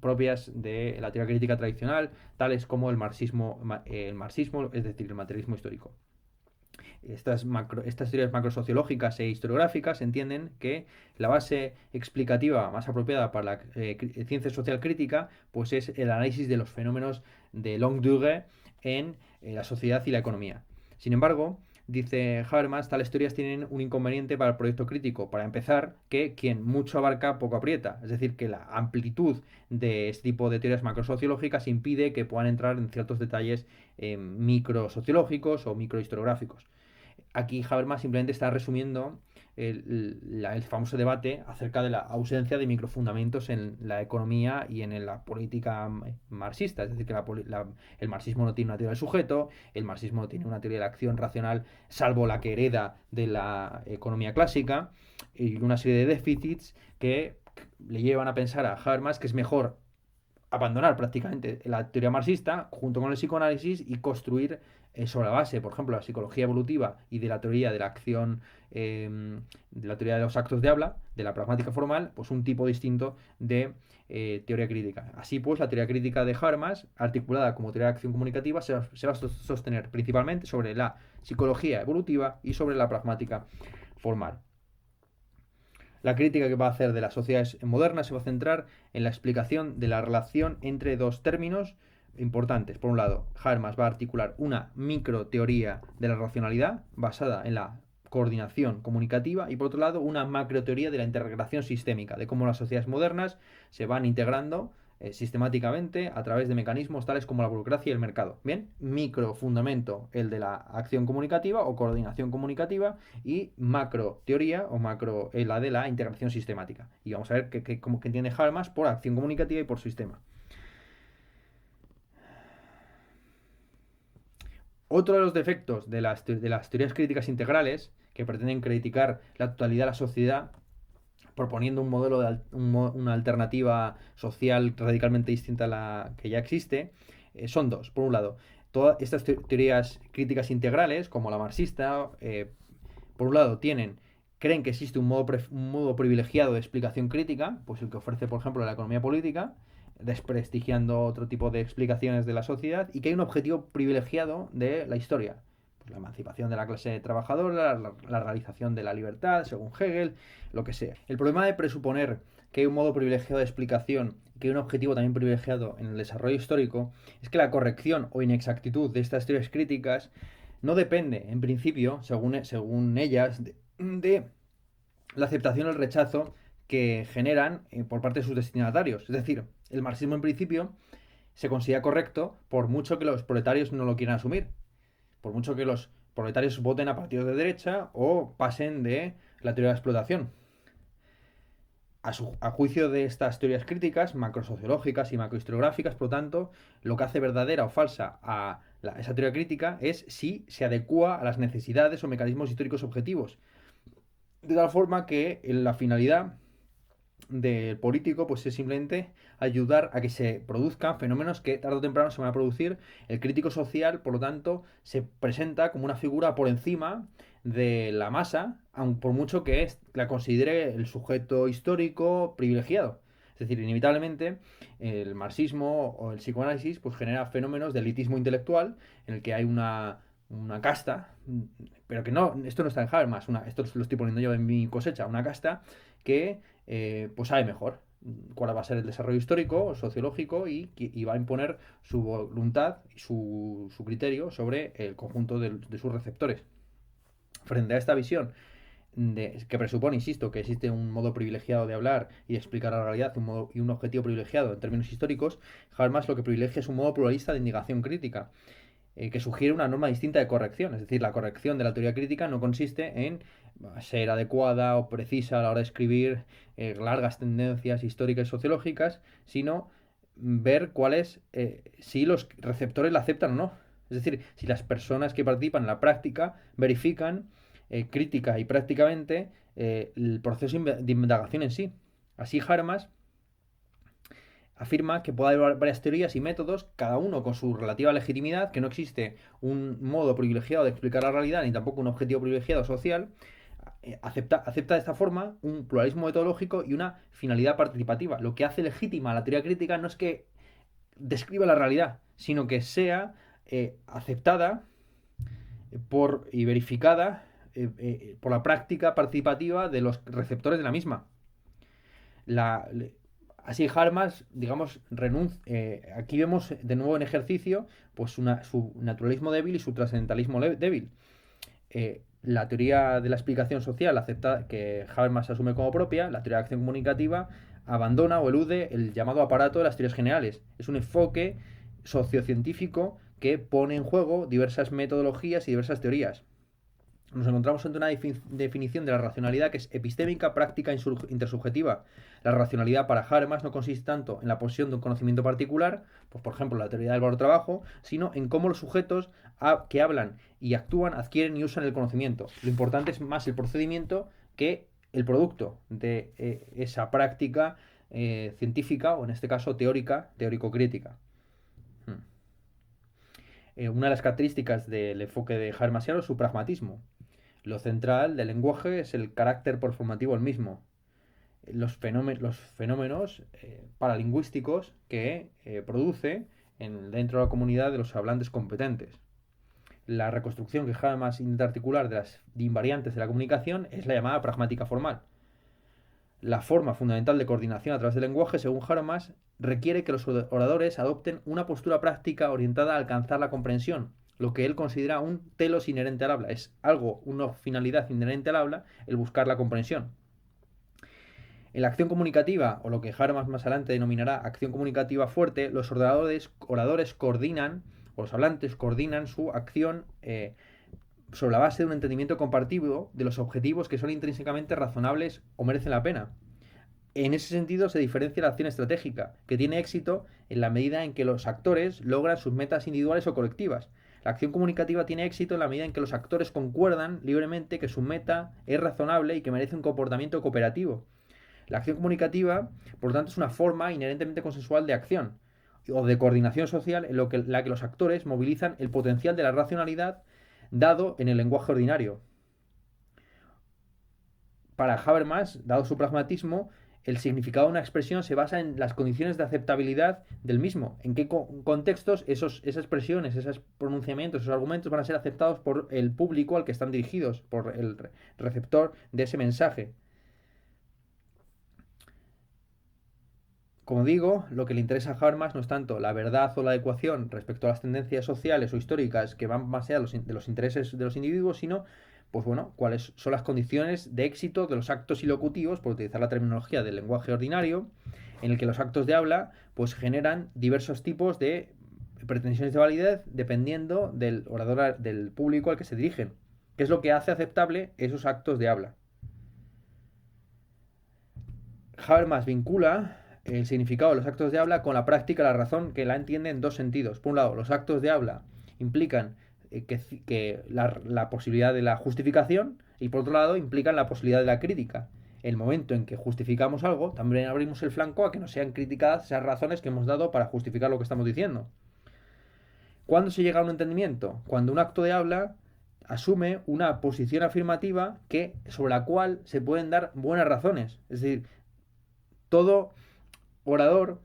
propias de la teoría crítica tradicional, tales como el marxismo, es decir, el materialismo histórico. Estas teorías macrosociológicas e historiográficas entienden que la base explicativa más apropiada para la ciencia social crítica pues es el análisis de los fenómenos de longue durée en la sociedad y la economía. Sin embargo, dice Habermas, tales teorías tienen un inconveniente para el proyecto crítico. Para empezar, que quien mucho abarca, poco aprieta. Es decir, que la amplitud de este tipo de teorías macrosociológicas impide que puedan entrar en ciertos detalles microsociológicos o microhistoriográficos. Aquí Habermas simplemente está resumiendo el famoso debate acerca de la ausencia de microfundamentos en la economía y en la política marxista. Es decir, que el marxismo no tiene una teoría del sujeto, el marxismo no tiene una teoría de la acción racional, salvo la que hereda de la economía clásica, y una serie de déficits que le llevan a pensar a Habermas que es mejor abandonar prácticamente la teoría marxista junto con el psicoanálisis y construir sobre la base, por ejemplo, la psicología evolutiva y de la teoría de la acción, de la teoría de los actos de habla, de la pragmática formal, pues un tipo distinto de teoría crítica. Así pues, la teoría crítica de Habermas, articulada como teoría de acción comunicativa, se va a sostener principalmente sobre la psicología evolutiva y sobre la pragmática formal. La crítica que va a hacer de las sociedades modernas se va a centrar en la explicación de la relación entre dos términos importantes. Por un lado, Habermas va a articular una microteoría de la racionalidad basada en la coordinación comunicativa y por otro lado una macroteoría de la integración sistémica, de cómo las sociedades modernas se van integrando sistemáticamente a través de mecanismos tales como la burocracia y el mercado. Bien, micro fundamento el de la acción comunicativa o coordinación comunicativa y macro teoría o macro la de la integración sistemática. Y vamos a ver cómo que entiende Habermas por acción comunicativa y por sistema. Otro de los defectos de las teorías críticas integrales que pretenden criticar la totalidad de la sociedad proponiendo un modelo una alternativa social radicalmente distinta a la que ya existe, son dos. Por un lado, todas estas teorías críticas integrales, como la marxista, por un lado creen que existe un modo privilegiado de explicación crítica, pues el que ofrece, por ejemplo, la economía política, desprestigiando otro tipo de explicaciones de la sociedad, y que hay un objetivo privilegiado de la historia, la emancipación de la clase trabajadora, la realización de la libertad, según Hegel, lo que sea. El problema de presuponer que hay un modo privilegiado de explicación, que hay un objetivo también privilegiado en el desarrollo histórico, es que la corrección o inexactitud de estas teorías críticas no depende, en principio, según ellas, de la aceptación o el rechazo que generan por parte de sus destinatarios. Es decir, el marxismo en principio se considera correcto por mucho que los proletarios no lo quieran asumir, por mucho que los proletarios voten a partidos de derecha o pasen de la teoría de la explotación. A juicio de estas teorías críticas, macrosociológicas y macrohistoriográficas, por lo tanto, lo que hace verdadera o falsa a esa teoría crítica es si se adecua a las necesidades o mecanismos históricos objetivos. De tal forma que la finalidad del político pues es simplemente ayudar a que se produzcan fenómenos que tarde o temprano se van a producir. El crítico social, por lo tanto, se presenta como una figura por encima de la masa, aun por mucho que la considere el sujeto histórico privilegiado. Es decir, inevitablemente el marxismo o el psicoanálisis pues genera fenómenos de elitismo intelectual en el que hay una casta, pero que no, esto no está en Habermas, esto lo estoy poniendo yo en mi cosecha, una casta que pues sabe mejor cuál va a ser el desarrollo histórico, sociológico y va a imponer su voluntad y su criterio sobre el conjunto de sus receptores. Frente a esta visión que presupone, insisto, que existe un modo privilegiado de hablar y de explicar la realidad y un objetivo privilegiado en términos históricos, Habermas lo que privilegia es un modo pluralista de indagación crítica, que sugiere una norma distinta de corrección. Es decir, la corrección de la teoría crítica no consiste en ser adecuada o precisa a la hora de escribir largas tendencias históricas y sociológicas, sino ver cuáles, si los receptores la aceptan o no. Es decir, si las personas que participan en la práctica verifican crítica y prácticamente el proceso de indagación en sí. Así Habermas afirma que puede haber varias teorías y métodos, cada uno con su relativa legitimidad, que no existe un modo privilegiado de explicar la realidad ni tampoco un objetivo privilegiado social. Acepta de esta forma un pluralismo metodológico y una finalidad participativa. Lo que hace legítima la teoría crítica no es que describa la realidad, sino que sea aceptada y verificada por la práctica participativa de los receptores de la misma. La, Así Habermas, digamos, aquí vemos de nuevo en ejercicio pues su naturalismo débil y su trascendentalismo débil. La teoría de la explicación social acepta que Habermas asume como propia, la teoría de acción comunicativa abandona o elude el llamado aparato de las teorías generales. Es un enfoque sociocientífico que pone en juego diversas metodologías y diversas teorías. Nos encontramos ante una definición de la racionalidad que es epistémica, práctica e intersubjetiva. La racionalidad para Habermas no consiste tanto en la posesión de un conocimiento particular, pues por ejemplo la teoría del valor-trabajo, sino en cómo los sujetos que hablan y actúan adquieren y usan el conocimiento. Lo importante es más el procedimiento que el producto de esa práctica científica, o en este caso teórica, teórico-crítica. Una de las características del enfoque de Habermasiano es su pragmatismo. Lo central del lenguaje es el carácter performativo del mismo. Los fenómenos paralingüísticos que produce dentro de la comunidad de los hablantes competentes. La reconstrucción que Habermas intenta articular de las invariantes de la comunicación es la llamada pragmática formal. La forma fundamental de coordinación a través del lenguaje, según Habermas, requiere que los oradores adopten una postura práctica orientada a alcanzar la comprensión, lo que él considera un telos inherente al habla. Es algo, una finalidad inherente al habla, el buscar la comprensión. En la acción comunicativa, o lo que Habermas más adelante denominará acción comunicativa fuerte, los oradores coordinan, o los hablantes coordinan su acción sobre la base de un entendimiento compartido de los objetivos que son intrínsecamente razonables o merecen la pena. En ese sentido se diferencia la acción estratégica, que tiene éxito en la medida en que los actores logran sus metas individuales o colectivas. La acción comunicativa tiene éxito en la medida en que los actores concuerdan libremente que su meta es razonable y que merece un comportamiento cooperativo. La acción comunicativa, por lo tanto, es una forma inherentemente consensual de acción o de coordinación social en la que los actores movilizan el potencial de la racionalidad dado en el lenguaje ordinario. Para Habermas, dado su pragmatismo, el significado de una expresión se basa en las condiciones de aceptabilidad del mismo, en qué contextos esas expresiones, esos pronunciamientos, esos argumentos van a ser aceptados por el público al que están dirigidos, por el receptor de ese mensaje. Como digo, lo que le interesa a Habermas no es tanto la verdad o la adecuación respecto a las tendencias sociales o históricas que van más allá de los intereses de los individuos, sino, pues bueno, cuáles son las condiciones de éxito de los actos ilocutivos, por utilizar la terminología del lenguaje ordinario, en el que los actos de habla pues generan diversos tipos de pretensiones de validez dependiendo del orador, del público al que se dirigen. ¿Qué es lo que hace aceptable esos actos de habla? Habermas vincula el significado de los actos de habla con la práctica de la razón, que la entiende en dos sentidos. Por un lado, los actos de habla implican la posibilidad de la justificación y por otro lado implican la posibilidad de la crítica. El momento en que justificamos algo, también abrimos el flanco a que no sean criticadas esas razones que hemos dado para justificar lo que estamos diciendo. ¿Cuándo se llega a un entendimiento? Cuando un acto de habla asume una posición afirmativa sobre la cual se pueden dar buenas razones. Es decir, todo orador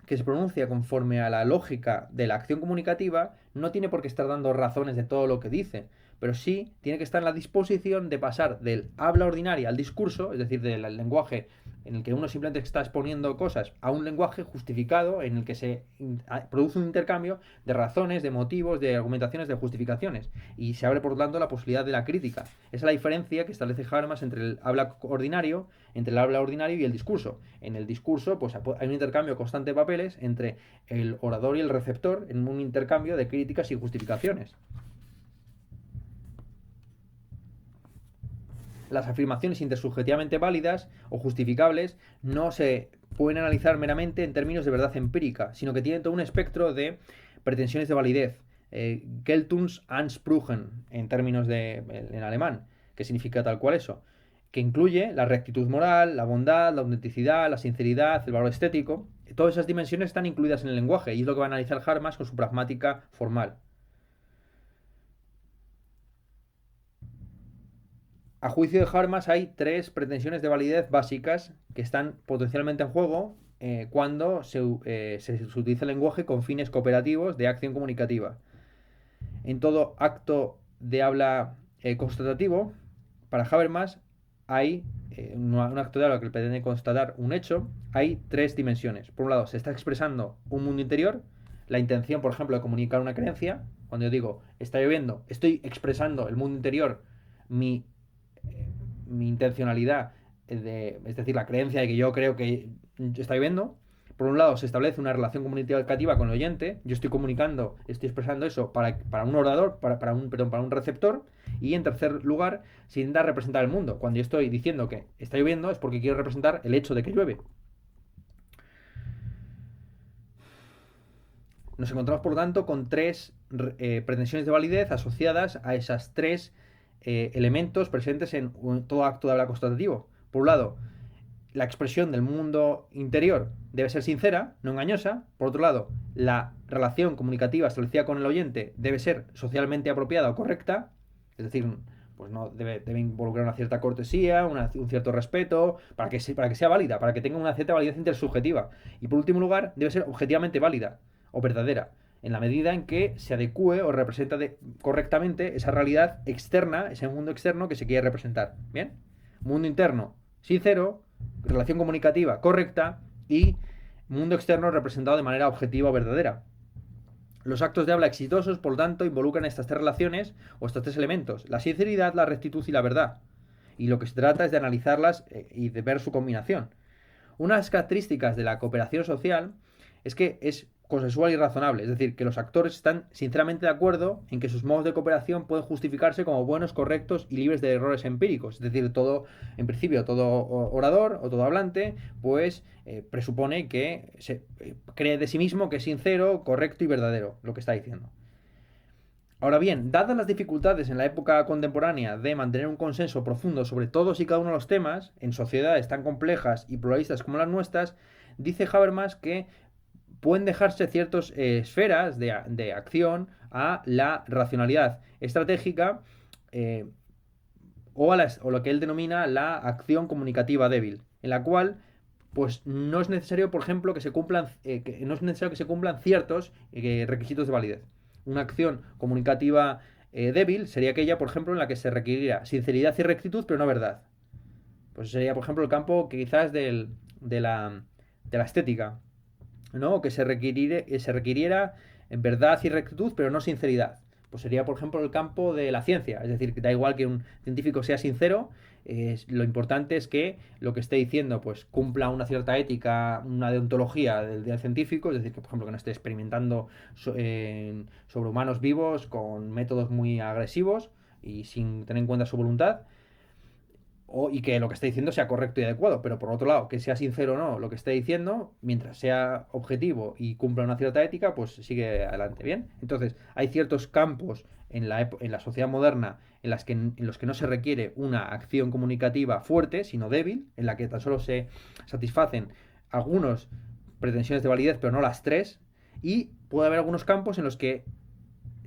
que se pronuncia conforme a la lógica de la acción comunicativa no tiene por qué estar dando razones de todo lo que dice, pero sí tiene que estar en la disposición de pasar del habla ordinaria al discurso, es decir, del lenguaje en el que uno simplemente está exponiendo cosas, a un lenguaje justificado en el que se produce un intercambio de razones, de motivos, de argumentaciones, de justificaciones. Y se abre, por lo tanto, la posibilidad de la crítica. Esa es la diferencia que establece Habermas entre el habla ordinario, y el discurso. En el discurso, pues hay un intercambio constante de papeles entre el orador y el receptor en un intercambio de críticas y justificaciones. Las afirmaciones intersubjetivamente válidas o justificables no se pueden analizar meramente en términos de verdad empírica, sino que tienen todo un espectro de pretensiones de validez. Geltungsansprüchen, en términos en alemán, que significa tal cual eso, que incluye la rectitud moral, la bondad, la autenticidad, la sinceridad, el valor estético. Todas esas dimensiones están incluidas en el lenguaje y es lo que va a analizar Habermas con su pragmática formal. A juicio de Habermas hay tres pretensiones de validez básicas que están potencialmente en juego cuando se utiliza el lenguaje con fines cooperativos de acción comunicativa. En todo acto de habla constatativo, para Habermas hay un acto de habla que pretende constatar un hecho, hay tres dimensiones. Por un lado, se está expresando un mundo interior, la intención, por ejemplo, de comunicar una creencia. Cuando yo digo, está lloviendo, estoy expresando el mundo interior, mi mi intencionalidad, es decir, la creencia de que yo creo que está viviendo. Por un lado, se establece una relación comunicativa con el oyente. Yo estoy comunicando, estoy expresando eso para un orador, para un receptor. Y en tercer lugar, se intenta representar el mundo. Cuando yo estoy diciendo que está lloviendo, es porque quiero representar el hecho de que llueve. Nos encontramos, por lo tanto, con tres pretensiones de validez asociadas a esas tres elementos presentes en todo acto de habla constatativo. Por un lado, la expresión del mundo interior debe ser sincera, no engañosa. Por otro lado, la relación comunicativa establecida con el oyente debe ser socialmente apropiada o correcta, es decir, pues no debe involucrar una cierta cortesía, un cierto respeto, para que sea válida, para que tenga una cierta validez intersubjetiva. Y por último lugar, debe ser objetivamente válida o verdadera, en la medida en que se adecue o representa correctamente esa realidad externa, ese mundo externo que se quiere representar. ¿Bien? Mundo interno sincero, relación comunicativa correcta y mundo externo representado de manera objetiva o verdadera. Los actos de habla exitosos, por lo tanto, involucran estas tres relaciones o estos tres elementos: la sinceridad, la rectitud y la verdad. Y lo que se trata es de analizarlas y de ver su combinación. Unas características de la cooperación social es que es consensual y razonable, es decir, que los actores están sinceramente de acuerdo en que sus modos de cooperación pueden justificarse como buenos, correctos y libres de errores empíricos. Es decir, en principio, todo orador o todo hablante, pues presupone que se cree de sí mismo que es sincero, correcto y verdadero lo que está diciendo. Ahora bien, dadas las dificultades en la época contemporánea de mantener un consenso profundo sobre todos y cada uno de los temas, en sociedades tan complejas y pluralistas como las nuestras, dice Habermas que pueden dejarse ciertas esferas de acción a la racionalidad estratégica o lo que él denomina la acción comunicativa débil, en la cual pues no es necesario, por ejemplo, que no es necesario que se cumplan ciertos requisitos de validez. Una acción comunicativa débil sería aquella, por ejemplo, en la que se requeriría sinceridad y rectitud, pero no verdad. Pues sería, por ejemplo, el campo que quizás de la estética, ¿no? Que se requiriera en verdad y rectitud, pero no sinceridad. Pues sería, por ejemplo, el campo de la ciencia. Es decir, que da igual que un científico sea sincero, lo importante es que lo que esté diciendo pues cumpla una cierta ética, una deontología del científico, es decir, que por ejemplo que no esté experimentando sobre humanos vivos con métodos muy agresivos y sin tener en cuenta su voluntad, y que lo que esté diciendo sea correcto y adecuado, pero por otro lado, que sea sincero o no lo que esté diciendo, mientras sea objetivo y cumpla una cierta ética, pues sigue adelante, ¿bien? Entonces, hay ciertos campos en la sociedad moderna en los que no se requiere una acción comunicativa fuerte, sino débil, en la que tan solo se satisfacen algunas pretensiones de validez, pero no las tres, y puede haber algunos campos en los que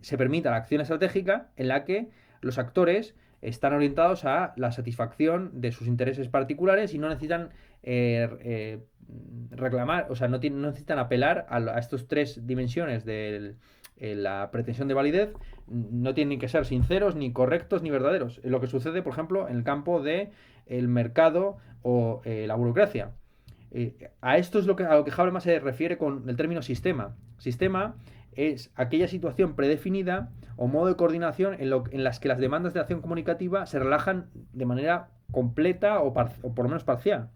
se permita la acción estratégica en la que los actores están orientados a la satisfacción de sus intereses particulares y no necesitan reclamar, o sea, no necesitan apelar a estas tres dimensiones la pretensión de validez, no tienen que ser sinceros, ni correctos, ni verdaderos. Lo que sucede, por ejemplo, en el campo del mercado o la burocracia. A esto es a lo que Habermas se refiere con el término sistema. Sistema es aquella situación predefinida o modo de coordinación en las que las demandas de acción comunicativa se relajan de manera completa o por lo menos parcial.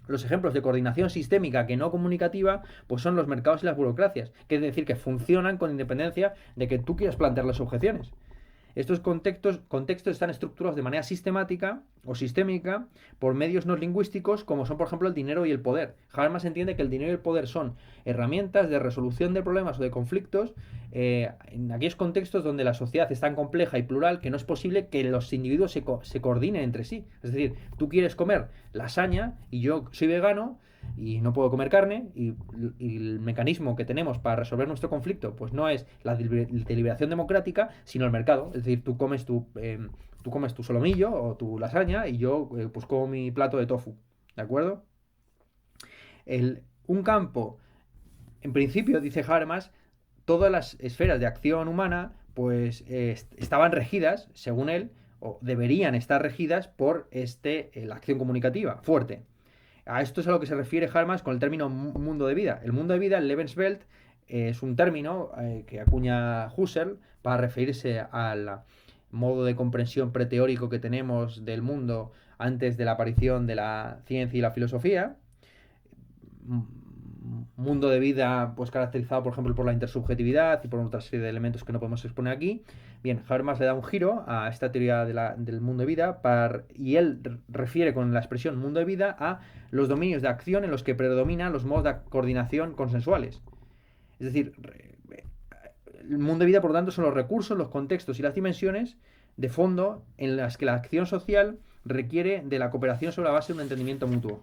Los ejemplos de coordinación sistémica que no comunicativa pues son los mercados y las burocracias, que es decir, que funcionan con independencia de que tú quieras plantear las objeciones. Estos contextos están estructurados de manera sistemática o sistémica por medios no lingüísticos como son, por ejemplo, el dinero y el poder. Habermas entiende que el dinero y el poder son herramientas de resolución de problemas o de conflictos en aquellos contextos donde la sociedad es tan compleja y plural que no es posible que los individuos se coordinen entre sí. Es decir, tú quieres comer lasaña y yo soy vegano y no puedo comer carne y el mecanismo que tenemos para resolver nuestro conflicto pues no es la deliberación democrática sino el mercado. Es decir, tú comes tu solomillo o tu lasaña y yo pues como mi plato de tofu, ¿de acuerdo? Un campo, en principio, dice Habermas, todas las esferas de acción humana pues estaban regidas, según él, o deberían estar regidas por la acción comunicativa fuerte. A esto es a lo que se refiere Habermas con el término mundo de vida. El mundo de vida, el Lebenswelt, es un término que acuña Husserl para referirse al modo de comprensión preteórico que tenemos del mundo antes de la aparición de la ciencia y la filosofía. Mundo de vida pues caracterizado por ejemplo por la intersubjetividad y por otra serie de elementos que no podemos exponer aquí. Bien, Habermas le da un giro a esta teoría del mundo de vida y él refiere con la expresión mundo de vida a los dominios de acción en los que predominan los modos de coordinación consensuales. Es decir, el mundo de vida por lo tanto son los recursos, los contextos y las dimensiones de fondo en las que la acción social requiere de la cooperación sobre la base de un entendimiento mutuo.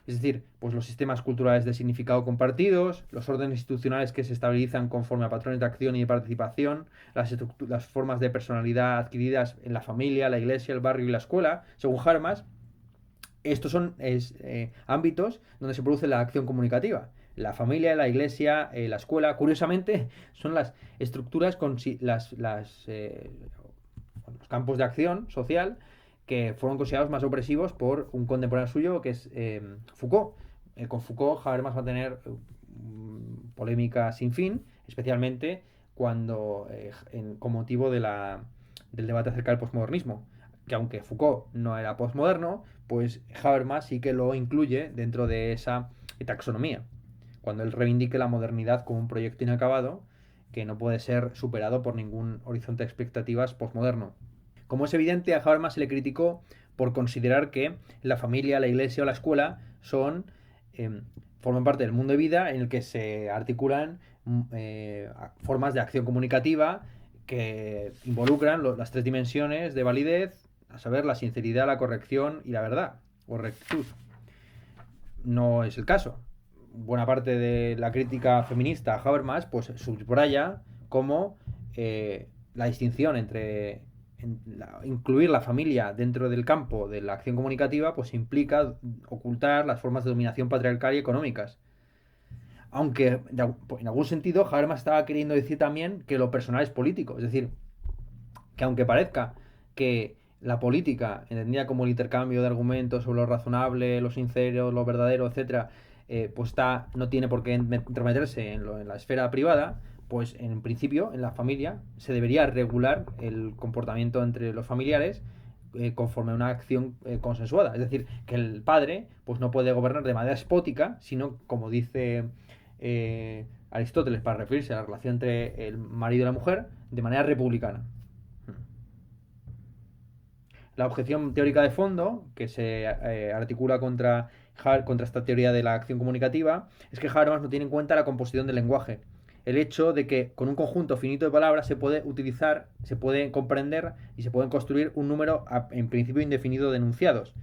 Es decir, pues los sistemas culturales de significado compartidos, los órdenes institucionales que se estabilizan conforme a patrones de acción y de participación, las formas de personalidad adquiridas en la familia, la iglesia, el barrio y la escuela, según Habermas, estos son ámbitos donde se produce la acción comunicativa. La familia, la iglesia, la escuela, curiosamente, son las estructuras con los campos de acción social que fueron considerados más opresivos por un contemporáneo suyo que es Foucault. Con Foucault Habermas va a tener polémica sin fin, especialmente cuando con motivo del debate acerca del posmodernismo, que aunque Foucault no era posmoderno, pues Habermas sí que lo incluye dentro de esa taxonomía, cuando él reivindique la modernidad como un proyecto inacabado que no puede ser superado por ningún horizonte de expectativas posmoderno. Como es evidente, a Habermas se le criticó por considerar que la familia, la iglesia o la escuela forman parte del mundo de vida en el que se articulan formas de acción comunicativa que involucran las tres dimensiones de validez, a saber, la sinceridad, la corrección y la verdad, o rectitud. No es el caso. Buena parte de la crítica feminista a Habermas pues subraya como la distinción entre incluir la familia dentro del campo de la acción comunicativa pues implica ocultar las formas de dominación patriarcal y económicas. Aunque en algún sentido Habermas estaba queriendo decir también que lo personal es político. Es decir, que aunque parezca que la política, entendida como el intercambio de argumentos sobre lo razonable, lo sincero, lo verdadero, etcétera, pues no tiene por qué entrometerse en la esfera privada, pues en principio en la familia se debería regular el comportamiento entre los familiares conforme a una acción consensuada. Es decir, que el padre pues no puede gobernar de manera despótica, sino como dice Aristóteles para referirse a la relación entre el marido y la mujer, de manera republicana. La objeción teórica de fondo, que se articula contra esta teoría de la acción comunicativa, es que Habermas no tiene en cuenta la composición del lenguaje. El hecho de que con un conjunto finito de palabras se puede utilizar, se puede comprender y se pueden construir un número en principio indefinido de enunciados.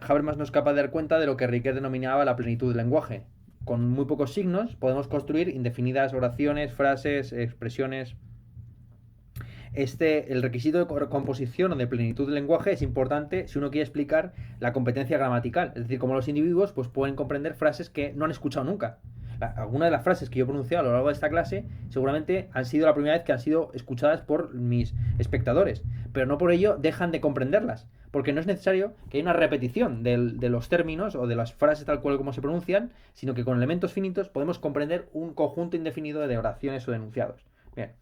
Habermas no es capaz de dar cuenta de lo que Riquet denominaba la plenitud del lenguaje. Con muy pocos signos podemos construir indefinidas oraciones, frases, expresiones. El requisito de composición o de plenitud del lenguaje es importante si uno quiere explicar la competencia gramatical. Es decir, cómo los individuos pues, pueden comprender frases que no han escuchado nunca. algunas de las frases que yo he pronunciado a lo largo de esta clase seguramente han sido la primera vez que han sido escuchadas por mis espectadores, pero no por ello dejan de comprenderlas, porque no es necesario que haya una repetición de los términos o de las frases tal cual como se pronuncian, sino que con elementos finitos podemos comprender un conjunto indefinido de oraciones o de enunciados. Bien.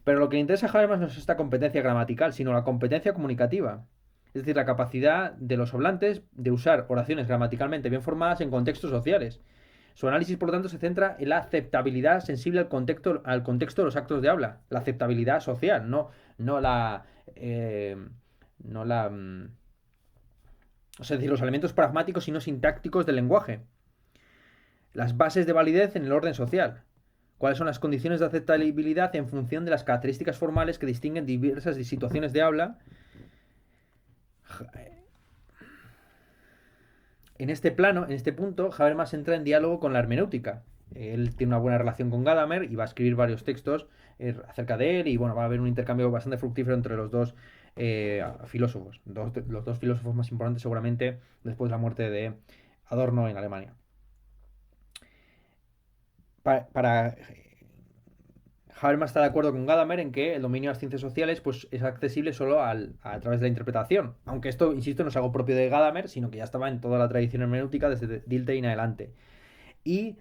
Pero lo que le interesa a Habermas no es esta competencia gramatical, sino la competencia comunicativa. Es decir, la capacidad de los hablantes de usar oraciones gramaticalmente bien formadas en contextos sociales. Su análisis, por lo tanto, se centra en la aceptabilidad sensible al contexto de los actos de habla, la aceptabilidad social, no la... no la o sea, es decir, los elementos pragmáticos y no sintácticos del lenguaje. Las bases de validez en el orden social. ¿Cuáles son las condiciones de aceptabilidad en función de las características formales que distinguen diversas situaciones de habla? En este plano, en este punto, Habermas entra en diálogo con la hermenéutica. Él tiene una buena relación con Gadamer y va a escribir varios textos acerca de él y bueno, va a haber un intercambio bastante fructífero entre los dos filósofos, los dos filósofos más importantes seguramente después de la muerte de Adorno en Alemania. Para Habermas está de acuerdo con Gadamer en que el dominio de las ciencias sociales pues, es accesible solo a través de la interpretación. Aunque esto, insisto, no es algo propio de Gadamer, sino que ya estaba en toda la tradición hermenéutica desde Dilthey en adelante. Y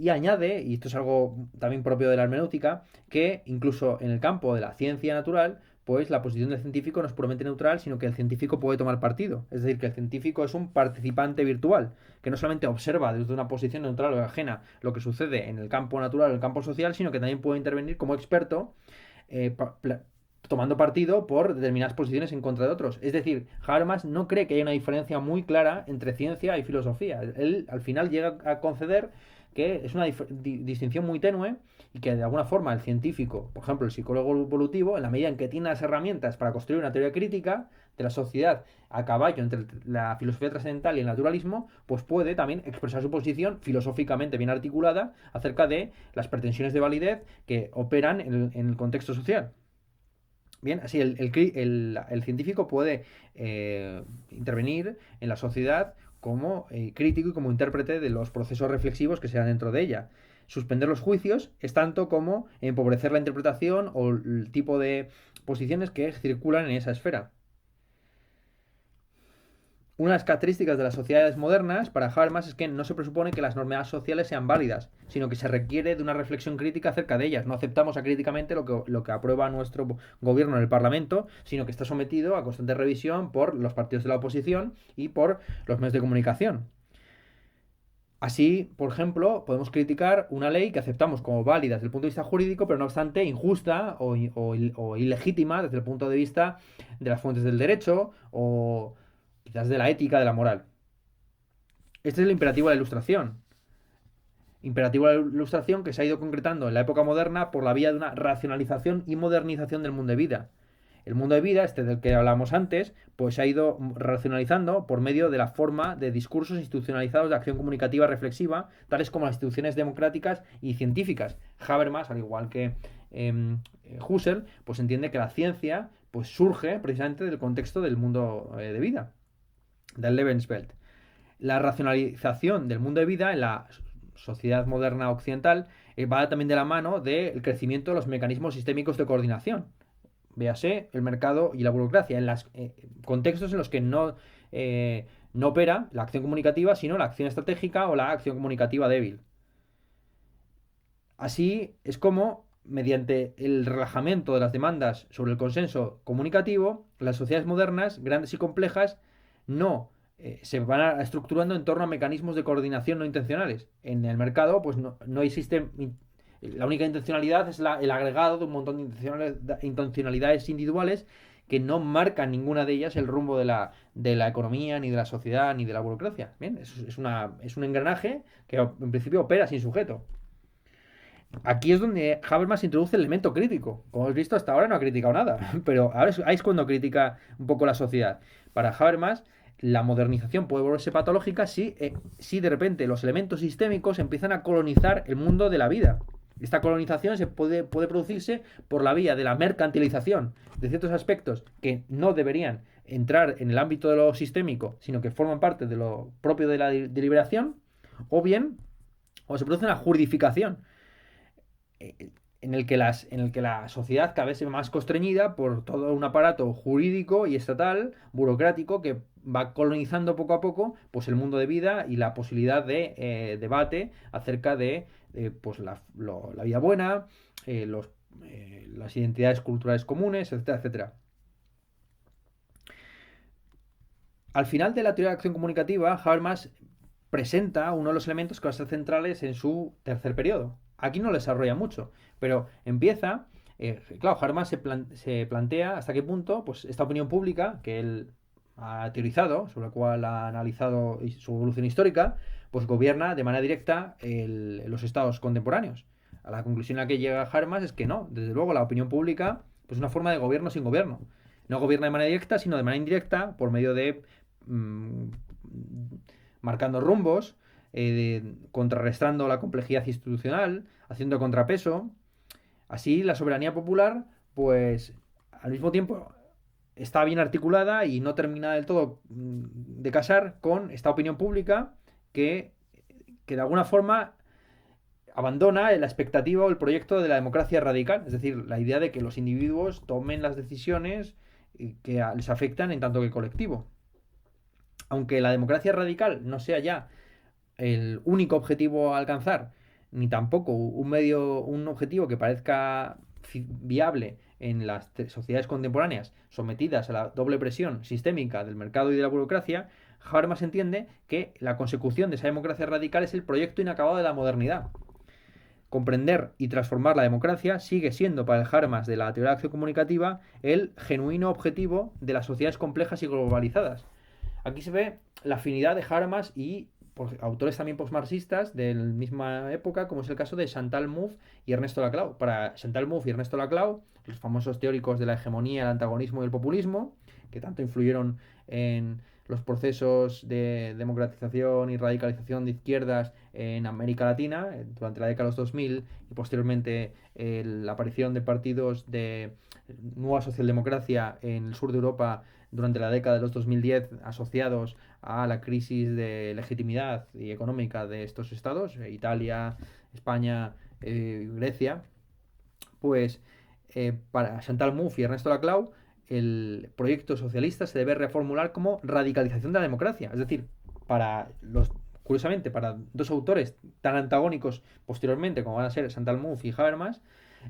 añade, y esto es algo también propio de la hermenéutica, que incluso en el campo de la ciencia natural, pues la posición del científico no es puramente neutral, sino que el científico puede tomar partido. Es decir, que el científico es un participante virtual, que no solamente observa desde una posición neutral o ajena lo que sucede en el campo natural o en el campo social, sino que también puede intervenir como experto eh, tomando partido por determinadas posiciones en contra de otros. Es decir, Habermas no cree que haya una diferencia muy clara entre ciencia y filosofía. Él al final llega a conceder que es una distinción muy tenue y que de alguna forma el científico, por ejemplo el psicólogo evolutivo, en la medida en que tiene las herramientas para construir una teoría crítica de la sociedad a caballo entre la filosofía trascendental y el naturalismo, pues puede también expresar su posición filosóficamente bien articulada acerca de las pretensiones de validez que operan en el contexto social. Bien, así el científico puede intervenir en la sociedad como crítico y como intérprete de los procesos reflexivos que se dan dentro de ella. Suspender los juicios es tanto como empobrecer la interpretación o el tipo de posiciones que circulan en esa esfera. Una de las características de las sociedades modernas para Habermas es que no se presupone que las normas sociales sean válidas, sino que se requiere de una reflexión crítica acerca de ellas. No aceptamos acríticamente lo que aprueba nuestro gobierno en el Parlamento, sino que está sometido a constante revisión por los partidos de la oposición y por los medios de comunicación. Así, por ejemplo, podemos criticar una ley que aceptamos como válida desde el punto de vista jurídico, pero no obstante injusta o ilegítima desde el punto de vista de las fuentes del derecho o quizás de la ética, de la moral. Este es el imperativo de la ilustración. Imperativo de la ilustración que se ha ido concretando en la época moderna por la vía de una racionalización y modernización del mundo de vida. El mundo de vida, este del que hablamos antes, pues se ha ido racionalizando por medio de la forma de discursos institucionalizados de acción comunicativa reflexiva, tales como las instituciones democráticas y científicas. Habermas, al igual que Husserl, pues entiende que la ciencia pues surge precisamente del contexto del mundo de vida, del Lebenswelt. La racionalización del mundo de vida en la sociedad moderna occidental va también de la mano del crecimiento de los mecanismos sistémicos de coordinación. Véase el mercado y la burocracia, en los contextos en los que no opera la acción comunicativa, sino la acción estratégica o la acción comunicativa débil. Así es como, mediante el relajamiento de las demandas sobre el consenso comunicativo, las sociedades modernas, grandes y complejas, no se van estructurando en torno a mecanismos de coordinación no intencionales. En el mercado, pues no existe. La única intencionalidad es el agregado de un montón de intencionalidades individuales que no marcan ninguna de ellas el rumbo de la economía, ni de la sociedad, ni de la burocracia. Bien, es un engranaje que en principio opera sin sujeto. Aquí es donde Habermas introduce el elemento crítico. Como hemos visto, hasta ahora no ha criticado nada, pero ahora ahí es cuando critica un poco la sociedad. Para Habermas, la modernización puede volverse patológica si de repente los elementos sistémicos empiezan a colonizar el mundo de la vida. Esta colonización puede producirse por la vía de la mercantilización de ciertos aspectos que no deberían entrar en el ámbito de lo sistémico, sino que forman parte de lo propio de la deliberación, o bien o se produce una juridificación en el que la sociedad cada vez se ve más constreñida por todo un aparato jurídico y estatal, burocrático, que va colonizando poco a poco pues el mundo de vida y la posibilidad de debate acerca de pues la vida buena, las identidades culturales comunes, etcétera, etcétera. Al final de la teoría de acción comunicativa, Habermas presenta uno de los elementos que van a ser centrales en su tercer periodo. Aquí no lo desarrolla mucho, pero empieza, claro, Habermas se plantea hasta qué punto pues, esta opinión pública que él ha teorizado, sobre la cual ha analizado su evolución histórica, pues gobierna de manera directa los estados contemporáneos. A la conclusión a la que llega Habermas es que no, desde luego la opinión pública pues, es una forma de gobierno sin gobierno. No gobierna de manera directa, sino de manera indirecta por medio de mmm, marcando rumbos, contrarrestando la complejidad institucional, haciendo contrapeso. Así la soberanía popular, pues al mismo tiempo está bien articulada y no termina del todo de casar con esta opinión pública que, que de alguna forma abandona la expectativa o el proyecto de la democracia radical, es decir, la idea de que los individuos tomen las decisiones que les afectan en tanto que colectivo. Aunque la democracia radical no sea ya el único objetivo a alcanzar, ni tampoco un objetivo que parezca viable en las sociedades contemporáneas sometidas a la doble presión sistémica del mercado y de la burocracia, Habermas entiende que la consecución de esa democracia radical es el proyecto inacabado de la modernidad. Comprender y transformar la democracia sigue siendo para el Habermas de la teoría de acción comunicativa el genuino objetivo de las sociedades complejas y globalizadas. Aquí se ve la afinidad de Habermas y autores también postmarxistas de la misma época, como es el caso de Chantal Mouffe y Ernesto Laclau. Para Chantal Mouffe y Ernesto Laclau, los famosos teóricos de la hegemonía, el antagonismo y el populismo, que tanto influyeron en los procesos de democratización y radicalización de izquierdas en América Latina durante la década de los 2000 y posteriormente la aparición de partidos de nueva socialdemocracia en el sur de Europa durante la década de los 2010 asociados a la crisis de legitimidad y económica de estos estados, Italia, España, Grecia, pues para Chantal Mouffe y Ernesto Laclau, el proyecto socialista se debe reformular como radicalización de la democracia. Es decir, curiosamente, para dos autores tan antagónicos posteriormente como van a ser Chantal Mouffe y Habermas,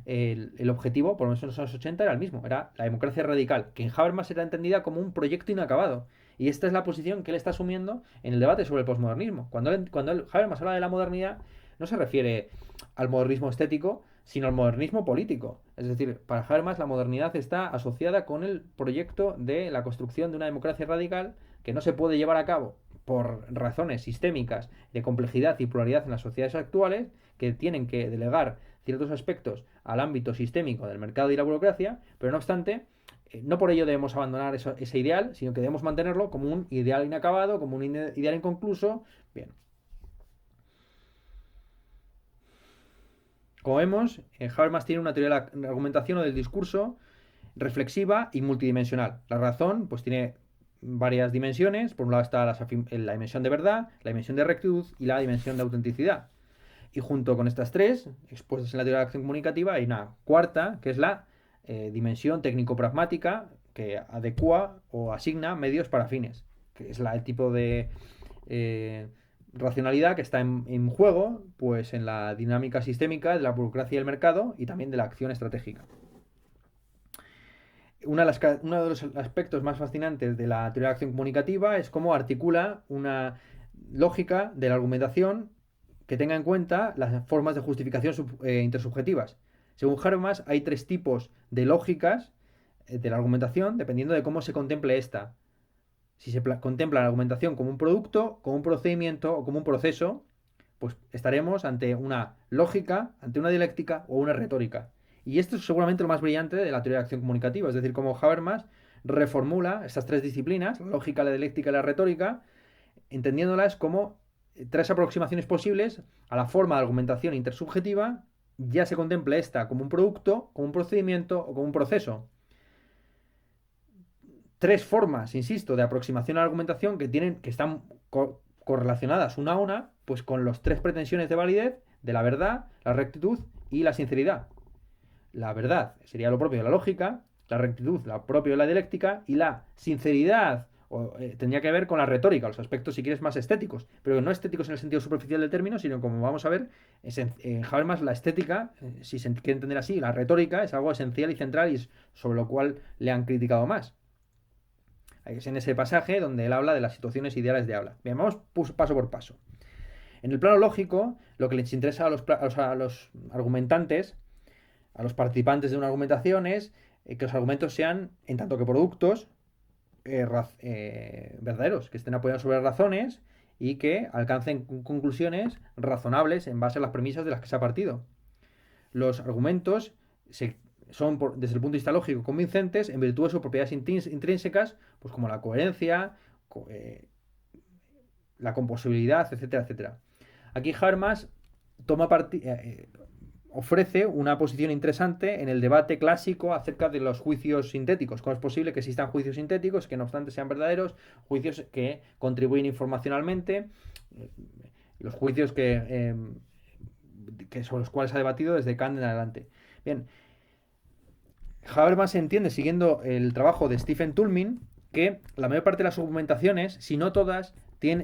el objetivo, por lo menos en los años 80, era el mismo, era la democracia radical, que en Habermas era entendida como un proyecto inacabado. Y esta es la posición que él está asumiendo en el debate sobre el posmodernismo. Cuando Habermas habla de la modernidad, no se refiere al modernismo estético, sino al modernismo político. Es decir, para Habermas la modernidad está asociada con el proyecto de la construcción de una democracia radical que no se puede llevar a cabo por razones sistémicas de complejidad y pluralidad en las sociedades actuales, que tienen que delegar ciertos aspectos al ámbito sistémico del mercado y la burocracia, pero no obstante, no por ello debemos abandonar ese ideal, sino que debemos mantenerlo como un ideal inacabado, como un ideal inconcluso. Bien. Como vemos, Habermas tiene una teoría de la argumentación o del discurso reflexiva y multidimensional. La razón, pues tiene varias dimensiones. Por un lado está la dimensión de verdad, la dimensión de rectitud y la dimensión de autenticidad. Y junto con estas tres, expuestas en la teoría de la acción comunicativa, hay una cuarta, que es la dimensión técnico-pragmática, que adecua o asigna medios para fines, que es el tipo de racionalidad que está en juego pues, en la dinámica sistémica de la burocracia y el mercado y también de la acción estratégica. Uno de los aspectos más fascinantes de la teoría de la acción comunicativa es cómo articula una lógica de la argumentación que tenga en cuenta las formas de justificación intersubjetivas. Según Habermas, hay tres tipos de lógicas de la argumentación dependiendo de cómo se contemple esta. Si se contempla la argumentación como un producto, como un procedimiento o como un proceso, pues estaremos ante una lógica, ante una dialéctica o una retórica. Y esto es seguramente lo más brillante de la teoría de acción comunicativa, es decir, cómo Habermas reformula estas tres disciplinas, la lógica, la dialéctica y la retórica, entendiéndolas como tres aproximaciones posibles a la forma de argumentación intersubjetiva, ya se contemple esta como un producto, como un procedimiento o como un proceso. Tres formas, insisto, de aproximación a la argumentación que están correlacionadas una a una, pues con las tres pretensiones de validez de la verdad, la rectitud y la sinceridad. La verdad sería lo propio de la lógica, la rectitud lo propio de la dialéctica y la sinceridad tendría que ver con la retórica, los aspectos, si quieres, más estéticos, pero no estéticos en el sentido superficial del término, sino como vamos a ver, en Habermas la estética, si se quiere entender así, la retórica es algo esencial y central y es sobre lo cual le han criticado más. Es en ese pasaje donde él habla de las situaciones ideales de habla. Bien, vamos paso por paso. En el plano lógico, lo que les interesa a los argumentantes, a los participantes de una argumentación, es que los argumentos sean, en tanto que productos, verdaderos, que estén apoyados sobre razones y que alcancen conclusiones razonables en base a las premisas de las que se ha partido. Los argumentos son, desde el punto de vista lógico, convincentes en virtud de sus propiedades intrínsecas, pues como la coherencia, la composibilidad, etcétera, etcétera. Aquí Habermas ofrece una posición interesante en el debate clásico acerca de los juicios sintéticos. ¿Cómo es posible que existan juicios sintéticos que no obstante sean verdaderos? Juicios que contribuyen informacionalmente, los juicios que sobre los cuales se ha debatido desde Kant en adelante. Bien, Habermas entiende, siguiendo el trabajo de Stephen Toulmin, que la mayor parte de las argumentaciones, si no todas,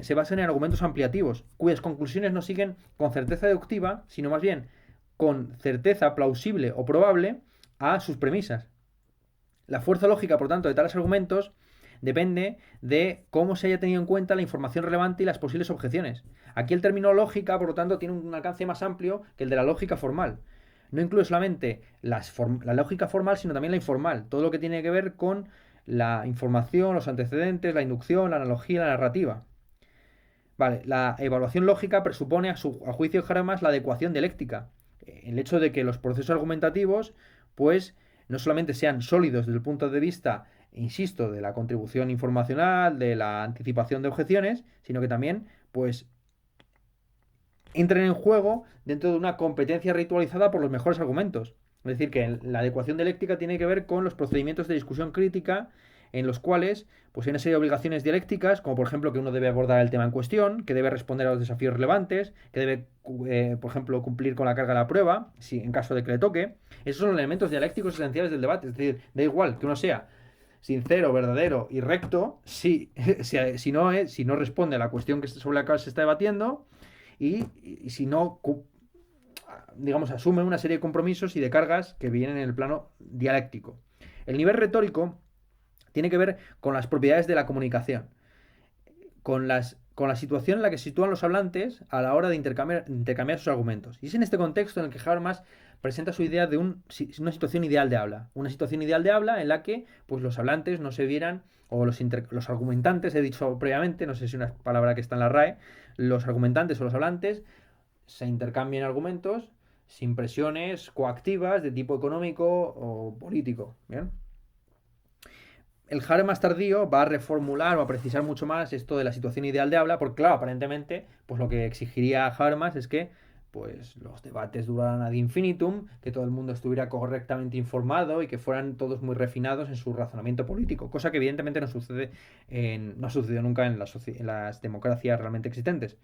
se basan en argumentos ampliativos, cuyas conclusiones no siguen con certeza deductiva, sino más bien con certeza plausible o probable a sus premisas. La fuerza lógica, por tanto, de tales argumentos depende de cómo se haya tenido en cuenta la información relevante y las posibles objeciones. Aquí el término lógica, por lo tanto, tiene un alcance más amplio que el de la lógica formal. No incluye solamente la lógica formal, sino también la informal. Todo lo que tiene que ver con la información, los antecedentes, la inducción, la analogía, la narrativa. Vale, la evaluación lógica presupone, a juicio de Habermas, la adecuación dialéctica. El hecho de que los procesos argumentativos, pues, no solamente sean sólidos desde el punto de vista, insisto, de la contribución informacional, de la anticipación de objeciones, sino que también, pues, entren en juego dentro de una competencia ritualizada por los mejores argumentos. Es decir, que la adecuación dialéctica tiene que ver con los procedimientos de discusión crítica en los cuales pues hay una serie de obligaciones dialécticas, como por ejemplo que uno debe abordar el tema en cuestión, que debe responder a los desafíos relevantes, que debe, por ejemplo, cumplir con la carga de la prueba, si, en caso de que le toque. Esos son elementos dialécticos esenciales del debate. Es decir, da igual que uno sea sincero, verdadero y recto, si no responde a la cuestión sobre la cual se está debatiendo y si no, digamos, asume una serie de compromisos y de cargas que vienen en el plano dialéctico. El nivel retórico tiene que ver con las propiedades de la comunicación, con la situación en la que se sitúan los hablantes a la hora de intercambiar sus argumentos. Y es en este contexto en el que Habermas presenta su idea de una situación ideal de habla. Una situación ideal de habla en la que pues, los hablantes no se vieran, o los argumentantes, he dicho previamente, no sé si es una palabra que está en la RAE, los argumentantes o los hablantes se intercambien argumentos sin presiones coactivas de tipo económico o político. ¿Bien? El Habermas tardío va a reformular o a precisar mucho más esto de la situación ideal de habla, porque claro, aparentemente, pues lo que exigiría Habermas es que pues los debates duraran ad infinitum, que todo el mundo estuviera correctamente informado y que fueran todos muy refinados en su razonamiento político, cosa que evidentemente no ha sucedido nunca en las democracias realmente existentes.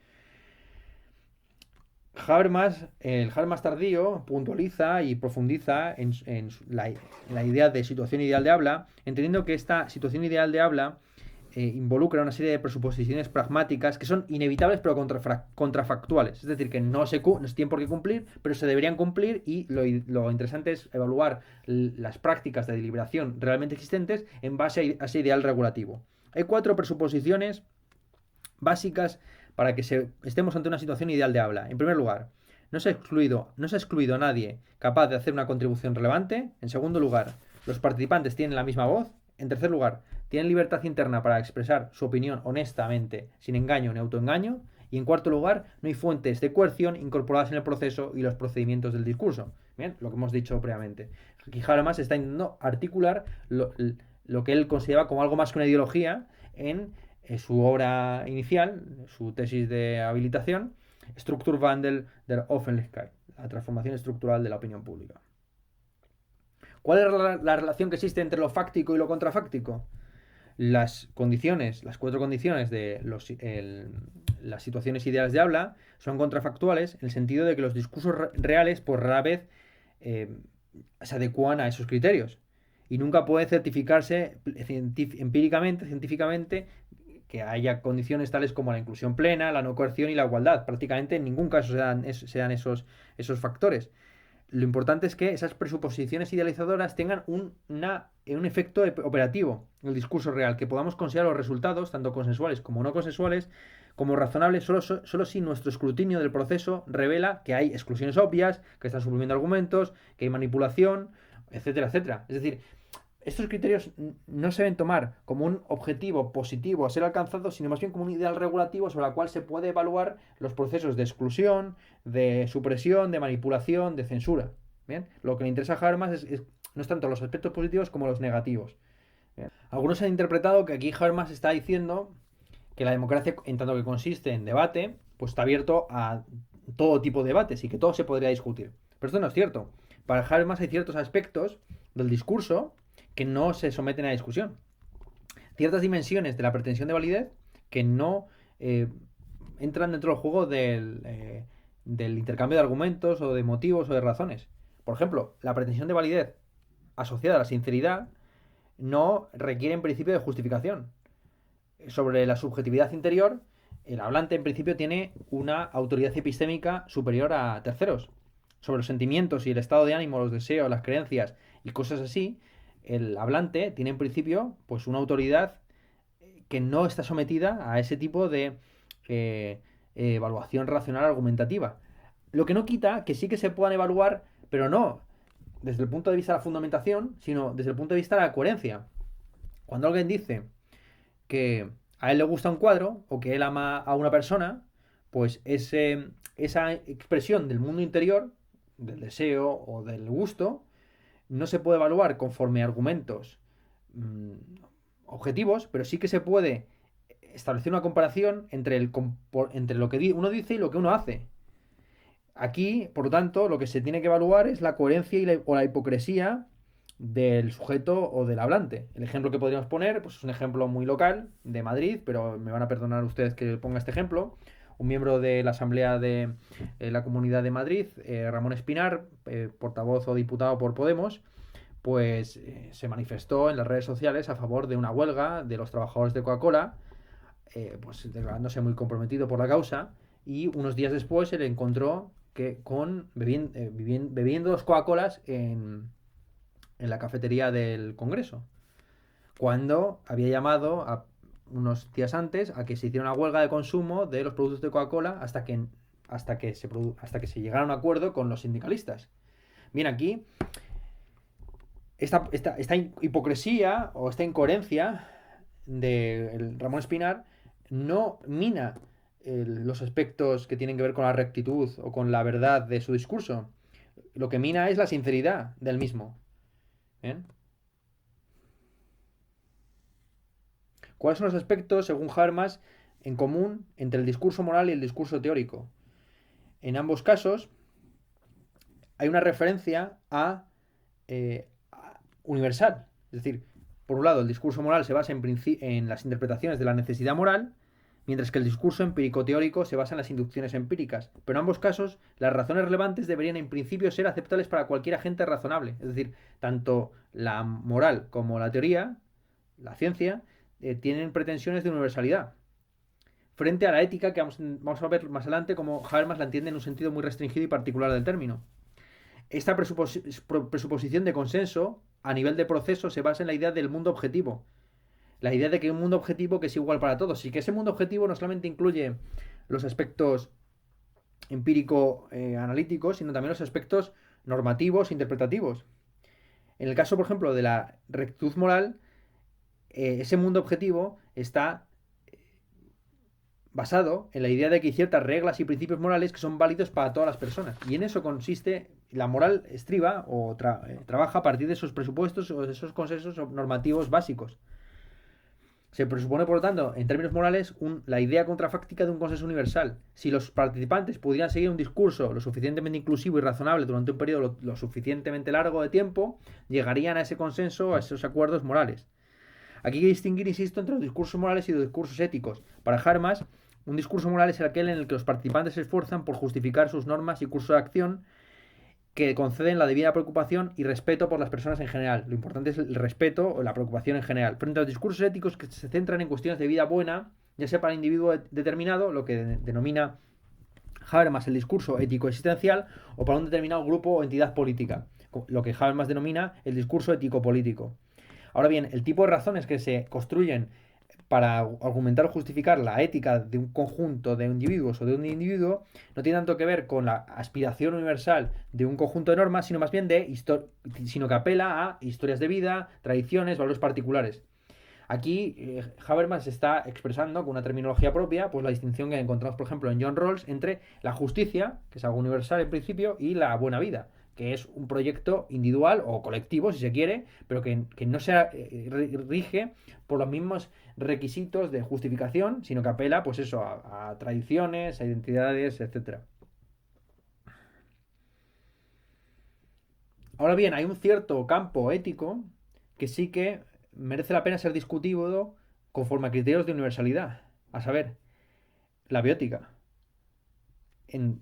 El Habermas tardío puntualiza y profundiza en la idea de situación ideal de habla, entendiendo que esta situación ideal de habla involucra una serie de presuposiciones pragmáticas que son inevitables pero contrafactuales. Es decir, que no se tienen por qué cumplir, pero se deberían cumplir y lo interesante es evaluar las prácticas de deliberación realmente existentes en base a ese ideal regulativo. Hay 4 presuposiciones básicas para que estemos ante una situación ideal de habla. En primer lugar, no se ha excluido a nadie capaz de hacer una contribución relevante. En segundo lugar, los participantes tienen la misma voz. En tercer lugar, tienen libertad interna para expresar su opinión honestamente, sin engaño ni autoengaño. Y en cuarto lugar, no hay fuentes de coerción incorporadas en el proceso y los procedimientos del discurso. Bien, lo que hemos dicho previamente. Aquí Habermas está intentando articular lo que él consideraba como algo más que una ideología en su obra inicial, su tesis de habilitación, Strukturwandel der Öffentlichkeit, la transformación estructural de la opinión pública. ¿Cuál es la relación que existe entre lo fáctico y lo contrafáctico? Las condiciones, las cuatro condiciones de las situaciones ideales de habla son contrafactuales en el sentido de que los discursos reales por rara vez eh, se adecuan a esos criterios y nunca puede certificarse empíricamente, científicamente, que haya condiciones tales como la inclusión plena, la no coerción y la igualdad. Prácticamente en ningún caso se dan esos factores. Lo importante es que esas presuposiciones idealizadoras tengan un efecto operativo en el discurso real, que podamos considerar los resultados, tanto consensuales como no consensuales, como razonables solo si nuestro escrutinio del proceso revela que hay exclusiones obvias, que están suprimiendo argumentos, que hay manipulación, etcétera, etcétera. Es decir, estos criterios no se deben tomar como un objetivo positivo a ser alcanzado, sino más bien como un ideal regulativo sobre el cual se puede evaluar los procesos de exclusión, de supresión, de manipulación, de censura. ¿Bien? Lo que le interesa a Habermas no es tanto los aspectos positivos como los negativos. ¿Bien? Algunos han interpretado que aquí Habermas está diciendo que la democracia, en tanto que consiste en debate, pues está abierto a todo tipo de debates y que todo se podría discutir. Pero esto no es cierto. Para Habermas hay ciertos aspectos del discurso que no se someten a discusión. Ciertas dimensiones de la pretensión de validez que no entran dentro del juego del intercambio de argumentos o de motivos o de razones. Por ejemplo, la pretensión de validez asociada a la sinceridad no requiere en principio de justificación. Sobre la subjetividad interior, el hablante en principio tiene una autoridad epistémica superior a terceros. Sobre los sentimientos y el estado de ánimo, los deseos, las creencias y cosas así, el hablante tiene en principio pues una autoridad que no está sometida a ese tipo de evaluación racional argumentativa. Lo que no quita que sí que se puedan evaluar, pero no desde el punto de vista de la fundamentación, sino desde el punto de vista de la coherencia. Cuando alguien dice que a él le gusta un cuadro o que él ama a una persona, pues esa expresión del mundo interior, del deseo o del gusto, no se puede evaluar conforme a argumentos objetivos, pero sí que se puede establecer una comparación entre lo que uno dice y lo que uno hace. Aquí, por lo tanto, lo que se tiene que evaluar es la coherencia o la hipocresía del sujeto o del hablante. El ejemplo que podríamos poner pues es un ejemplo muy local de Madrid, pero me van a perdonar ustedes que ponga este ejemplo. Un miembro de la Asamblea de la Comunidad de Madrid, Ramón Espinar, portavoz o diputado por Podemos, pues se manifestó en las redes sociales a favor de una huelga de los trabajadores de Coca-Cola, pues declarándose muy comprometido por la causa, y unos días después se le encontró que bebiendo dos Coca-Colas en la cafetería del Congreso, cuando había llamado unos días antes a que se hiciera una huelga de consumo de los productos de Coca-Cola hasta que se llegara a un acuerdo con los sindicalistas. Bien, aquí esta hipocresía o esta incoherencia de Ramón Espinar no mina los aspectos que tienen que ver con la rectitud o con la verdad de su discurso. Lo que mina es la sinceridad del mismo. ¿Bien? ¿Cuáles son los aspectos, según Habermas, en común entre el discurso moral y el discurso teórico? En ambos casos hay una referencia a universal. Es decir, por un lado, el discurso moral se basa en las interpretaciones de la necesidad moral, mientras que el discurso empírico-teórico se basa en las inducciones empíricas. Pero en ambos casos, las razones relevantes deberían en principio ser aceptables para cualquier agente razonable. Es decir, tanto la moral como la teoría, la ciencia, tienen pretensiones de universalidad. Frente a la ética, que vamos a ver más adelante cómo Habermas la entiende en un sentido muy restringido y particular del término. Esta presuposición de consenso a nivel de proceso se basa en la idea del mundo objetivo. La idea de que hay un mundo objetivo que es igual para todos y que ese mundo objetivo no solamente incluye los aspectos empírico-analíticos, sino también los aspectos normativos e interpretativos. En el caso, por ejemplo, de la rectitud moral, ese mundo objetivo está basado en la idea de que hay ciertas reglas y principios morales que son válidos para todas las personas. Y en eso consiste, la moral estriba o trabaja a partir de esos presupuestos o de esos consensos normativos básicos. Se presupone, por lo tanto, en términos morales, la idea contrafáctica de un consenso universal. Si los participantes pudieran seguir un discurso lo suficientemente inclusivo y razonable durante un periodo lo suficientemente largo de tiempo, llegarían a ese consenso, a esos acuerdos morales. Aquí hay que distinguir, insisto, entre los discursos morales y los discursos éticos. Para Habermas, un discurso moral es aquel en el que los participantes se esfuerzan por justificar sus normas y curso de acción que conceden la debida preocupación y respeto por las personas en general. Lo importante es el respeto o la preocupación en general. Frente a los discursos éticos que se centran en cuestiones de vida buena, ya sea para el individuo determinado, lo que denomina Habermas el discurso ético existencial, o para un determinado grupo o entidad política, lo que Habermas denomina el discurso ético-político. Ahora bien, el tipo de razones que se construyen para argumentar o justificar la ética de un conjunto de individuos o de un individuo no tiene tanto que ver con la aspiración universal de un conjunto de normas, sino más bien sino que apela a historias de vida, tradiciones, valores particulares. Aquí Habermas está expresando con una terminología propia pues la distinción que encontramos, por ejemplo, en John Rawls entre la justicia, que es algo universal en principio, y la buena vida, que es un proyecto individual o colectivo, si se quiere, pero que no se rige por los mismos requisitos de justificación, sino que apela pues eso, a tradiciones, a identidades, etcétera. Ahora bien, hay un cierto campo ético que sí que merece la pena ser discutido conforme a criterios de universalidad, a saber, la biótica, en,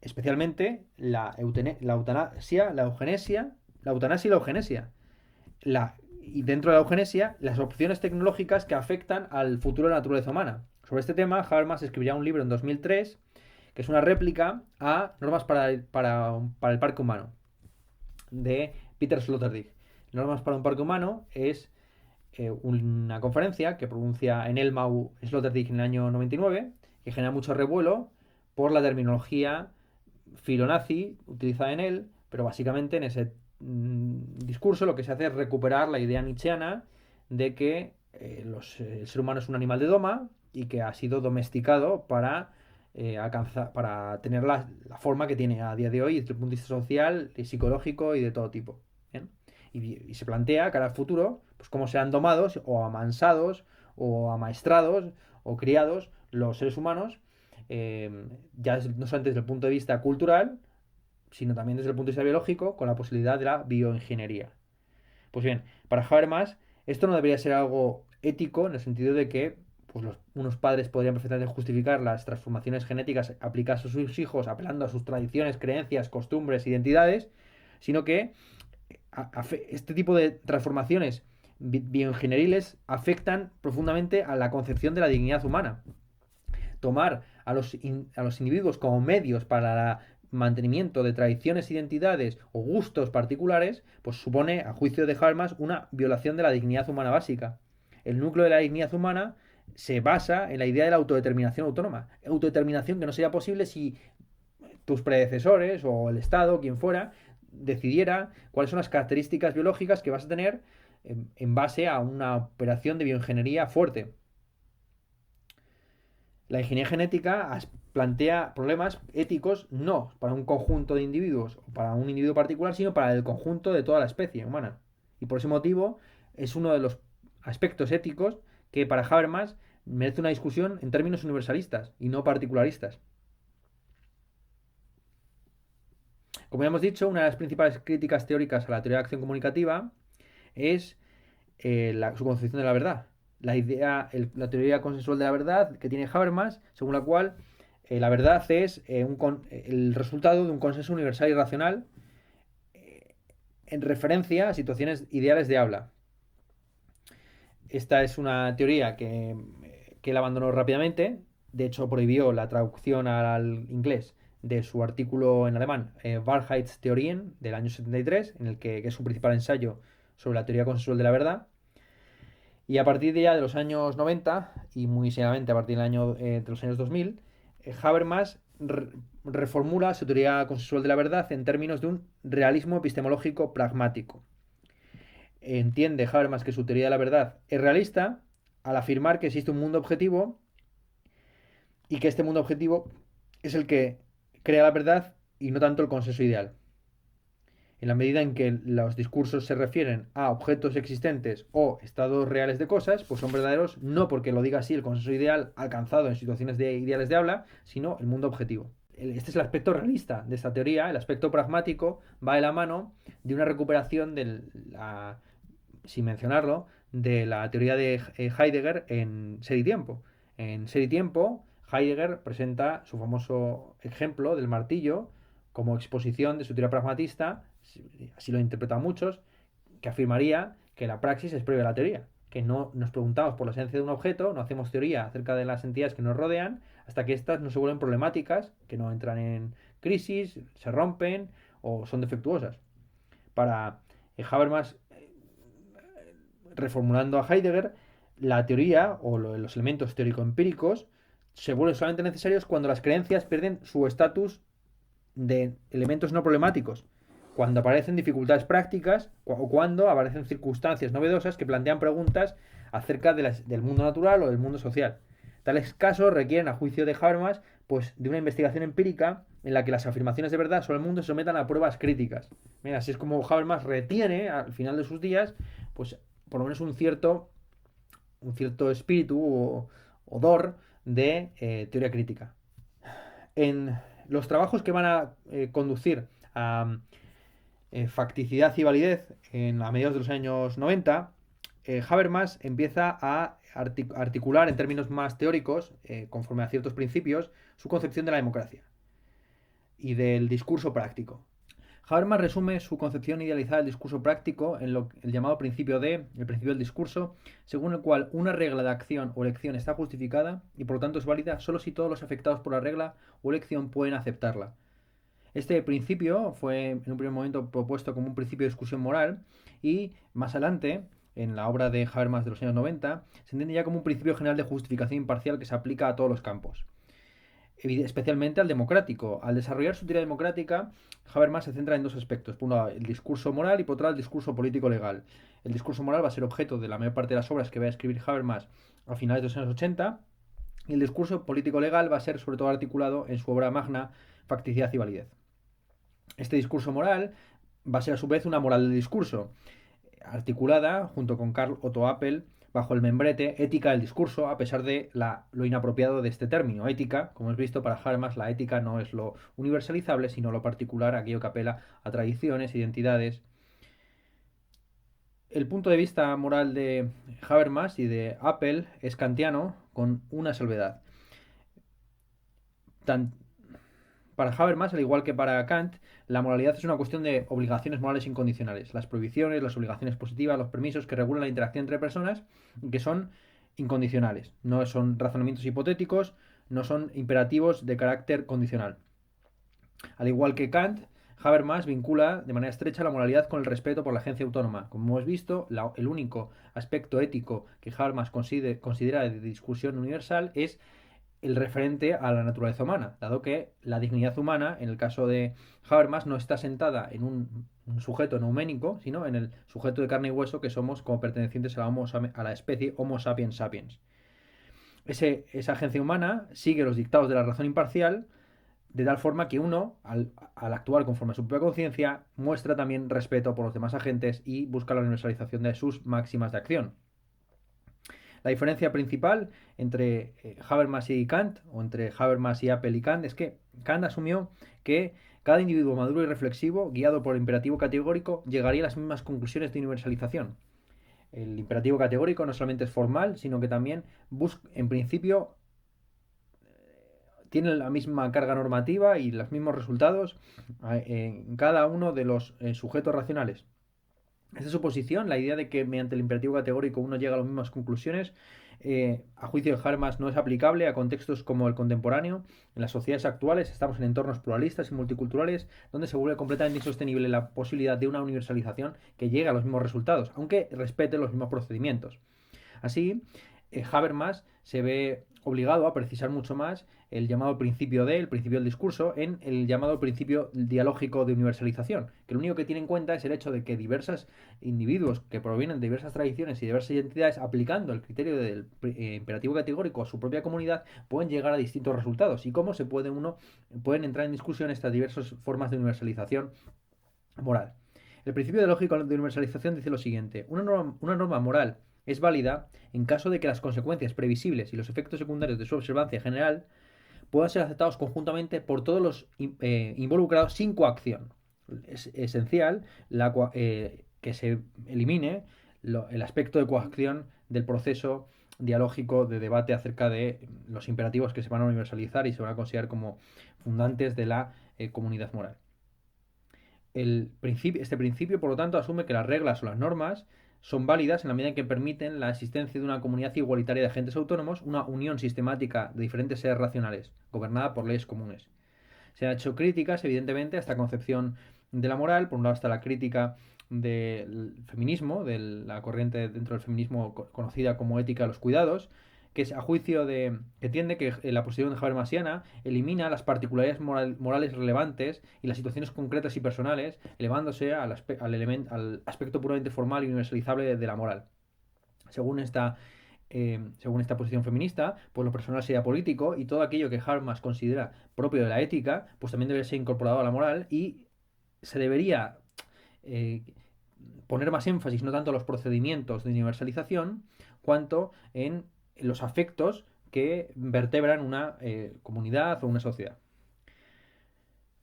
especialmente la eutanasia, la eugenesia, la eutanasia y la eugenesia. Y dentro de la eugenesia, las opciones tecnológicas que afectan al futuro de la naturaleza humana. Sobre este tema, Habermas escribiría un libro en 2003 que es una réplica a Normas para el Parque Humano, de Peter Sloterdijk. Normas para un Parque Humano es una conferencia que pronuncia en Elmau Sloterdijk en el año 99, que genera mucho revuelo por la terminología filonazi utilizada en él, pero básicamente en ese discurso lo que se hace es recuperar la idea nietzscheana de que el ser humano es un animal de doma y que ha sido domesticado para tener la forma que tiene a día de hoy desde el punto de vista social, psicológico y de todo tipo. ¿Bien? Y se plantea cara al futuro pues cómo serán domados o amansados o amaestrados o criados los seres humanos, ya no solamente desde el punto de vista cultural, sino también desde el punto de vista biológico, con la posibilidad de la bioingeniería. Pues bien, para Habermas, esto no debería ser algo ético en el sentido de que pues unos padres podrían perfectamente justificar las transformaciones genéticas aplicadas a sus hijos apelando a sus tradiciones, creencias, costumbres, identidades, sino que este tipo de transformaciones bioingenieriles afectan profundamente a la concepción de la dignidad humana. Tomar a los individuos como medios para el mantenimiento de tradiciones, identidades o gustos particulares, pues supone, a juicio de Habermas, una violación de la dignidad humana básica. El núcleo de la dignidad humana se basa en la idea de la autodeterminación autónoma. Autodeterminación que no sería posible si tus predecesores o el Estado, quien fuera, decidiera cuáles son las características biológicas que vas a tener en base a una operación de bioingeniería fuerte. La ingeniería genética plantea problemas éticos no para un conjunto de individuos o para un individuo particular, sino para el conjunto de toda la especie humana. Y por ese motivo es uno de los aspectos éticos que para Habermas merece una discusión en términos universalistas y no particularistas. Como ya hemos dicho, una de las principales críticas teóricas a la teoría de acción comunicativa es su concepción de la verdad. La teoría consensual de la verdad que tiene Habermas, según la cual la verdad es el resultado de un consenso universal y racional en referencia a situaciones ideales de habla. Esta es una teoría que él abandonó rápidamente. De hecho, prohibió la traducción al inglés de su artículo en alemán, Wahrheitstheorien, del año 73, que es su principal ensayo sobre la teoría consensual de la verdad. Y a partir de ya de los años 90, y muy seriamente a partir de los años 2000, Habermas reformula su teoría consensual de la verdad en términos de un realismo epistemológico pragmático. Entiende Habermas que su teoría de la verdad es realista al afirmar que existe un mundo objetivo y que este mundo objetivo es el que crea la verdad y no tanto el consenso ideal. En la medida en que los discursos se refieren a objetos existentes o estados reales de cosas, pues son verdaderos no porque lo diga así el consenso ideal alcanzado en situaciones ideales de habla, sino el mundo objetivo. Este es el aspecto realista de esta teoría. El aspecto pragmático va de la mano de una recuperación sin mencionarlo, de la teoría de Heidegger en Ser y Tiempo. En Ser y Tiempo, Heidegger presenta su famoso ejemplo del martillo como exposición de su teoría pragmatista, así lo interpretan muchos, que afirmaría que la praxis es previa a la teoría, que no nos preguntamos por la esencia de un objeto, no hacemos teoría acerca de las entidades que nos rodean, hasta que éstas no se vuelven problemáticas, que no entran en crisis, se rompen o son defectuosas. Para Habermas, reformulando a Heidegger, la teoría o los elementos teórico-empíricos se vuelven solamente necesarios cuando las creencias pierden su estatus de elementos no problemáticos, cuando aparecen dificultades prácticas o cuando aparecen circunstancias novedosas que plantean preguntas acerca del mundo natural o del mundo social. Tales casos requieren, a juicio de Habermas, pues, de una investigación empírica en la que las afirmaciones de verdad sobre el mundo se sometan a pruebas críticas. Mira, así es como Habermas retiene al final de sus días, pues, por lo menos un cierto espíritu o odor de teoría crítica. En los trabajos que van a conducir a facticidad y validez a mediados de los años 90, Habermas empieza a articular en términos más teóricos, conforme a ciertos principios, su concepción de la democracia y del discurso práctico. Habermas resume su concepción idealizada del discurso práctico en el llamado el principio del discurso, según el cual una regla de acción o elección está justificada y por lo tanto es válida solo si todos los afectados por la regla o elección pueden aceptarla. Este principio fue en un primer momento propuesto como un principio de discusión moral y más adelante, en la obra de Habermas de los años 90, se entiende ya como un principio general de justificación imparcial que se aplica a todos los campos, especialmente al democrático. Al desarrollar su teoría democrática, Habermas se centra en dos aspectos. Por un lado, el discurso moral y por otro lado, el discurso político-legal. El discurso moral va a ser objeto de la mayor parte de las obras que va a escribir Habermas a finales de los años 80 y el discurso político-legal va a ser sobre todo articulado en su obra magna, Facticidad y Validez. Este discurso moral va a ser a su vez una moral del discurso, articulada junto con Karl Otto Appel bajo el membrete ética del discurso, a pesar de lo inapropiado de este término. Ética, como hemos visto, para Habermas la ética no es lo universalizable, sino lo particular, aquello que apela a tradiciones, identidades. El punto de vista moral de Habermas y de Appel es kantiano, con una salvedad. Para Habermas, al igual que para Kant, la moralidad es una cuestión de obligaciones morales incondicionales. Las prohibiciones, las obligaciones positivas, los permisos que regulan la interacción entre personas, que son incondicionales. No son razonamientos hipotéticos, no son imperativos de carácter condicional. Al igual que Kant, Habermas vincula de manera estrecha la moralidad con el respeto por la agencia autónoma. Como hemos visto, el único aspecto ético que Habermas considera de discusión universal es el referente a la naturaleza humana, dado que la dignidad humana, en el caso de Habermas, no está sentada en un sujeto nouménico, sino en el sujeto de carne y hueso que somos como pertenecientes a la especie Homo sapiens sapiens. Esa agencia humana sigue los dictados de la razón imparcial, de tal forma que uno, al actuar conforme a su propia conciencia, muestra también respeto por los demás agentes y busca la universalización de sus máximas de acción. La diferencia principal entre Habermas y Kant, o entre Habermas y Appel y Kant, es que Kant asumió que cada individuo maduro y reflexivo, guiado por el imperativo categórico, llegaría a las mismas conclusiones de universalización. El imperativo categórico no solamente es formal, sino que también en principio tiene la misma carga normativa y los mismos resultados en cada uno de los sujetos racionales. Esta suposición, la idea de que mediante el imperativo categórico uno llega a las mismas conclusiones, a juicio de Habermas no es aplicable a contextos como el contemporáneo. En las sociedades actuales estamos en entornos pluralistas y multiculturales donde se vuelve completamente insostenible la posibilidad de una universalización que llegue a los mismos resultados, aunque respete los mismos procedimientos. Así, Habermas se ve obligado a precisar mucho más el llamado principio el principio del discurso, en el llamado principio dialógico de universalización, que lo único que tiene en cuenta es el hecho de que diversos individuos que provienen de diversas tradiciones y diversas identidades, aplicando el criterio del imperativo categórico a su propia comunidad, pueden llegar a distintos resultados y cómo pueden entrar en discusión estas diversas formas de universalización moral. El principio dialógico de universalización dice lo siguiente: una norma moral es válida en caso de que las consecuencias previsibles y los efectos secundarios de su observancia general puedan ser aceptados conjuntamente por todos los involucrados sin coacción. Es esencial que se elimine el aspecto de coacción del proceso dialógico de debate acerca de los imperativos que se van a universalizar y se van a considerar como fundantes de la comunidad moral. Este principio, por lo tanto, asume que las reglas o las normas son válidas en la medida en que permiten la existencia de una comunidad igualitaria de agentes autónomos, una unión sistemática de diferentes seres racionales, gobernada por leyes comunes. Se han hecho críticas, evidentemente, a esta concepción de la moral. Por un lado está la crítica del feminismo, de la corriente dentro del feminismo conocida como ética de los cuidados, que es a juicio de que tiende que la posición de Habermasiana elimina las particularidades morales relevantes y las situaciones concretas y personales, elevándose al aspecto puramente formal y universalizable de la moral. Según esta posición feminista, pues lo personal sería político y todo aquello que Habermas considera propio de la ética, pues también debería ser incorporado a la moral y se debería eh, poner más énfasis no tanto en los procedimientos de universalización, cuanto en los afectos que vertebran una comunidad o una sociedad.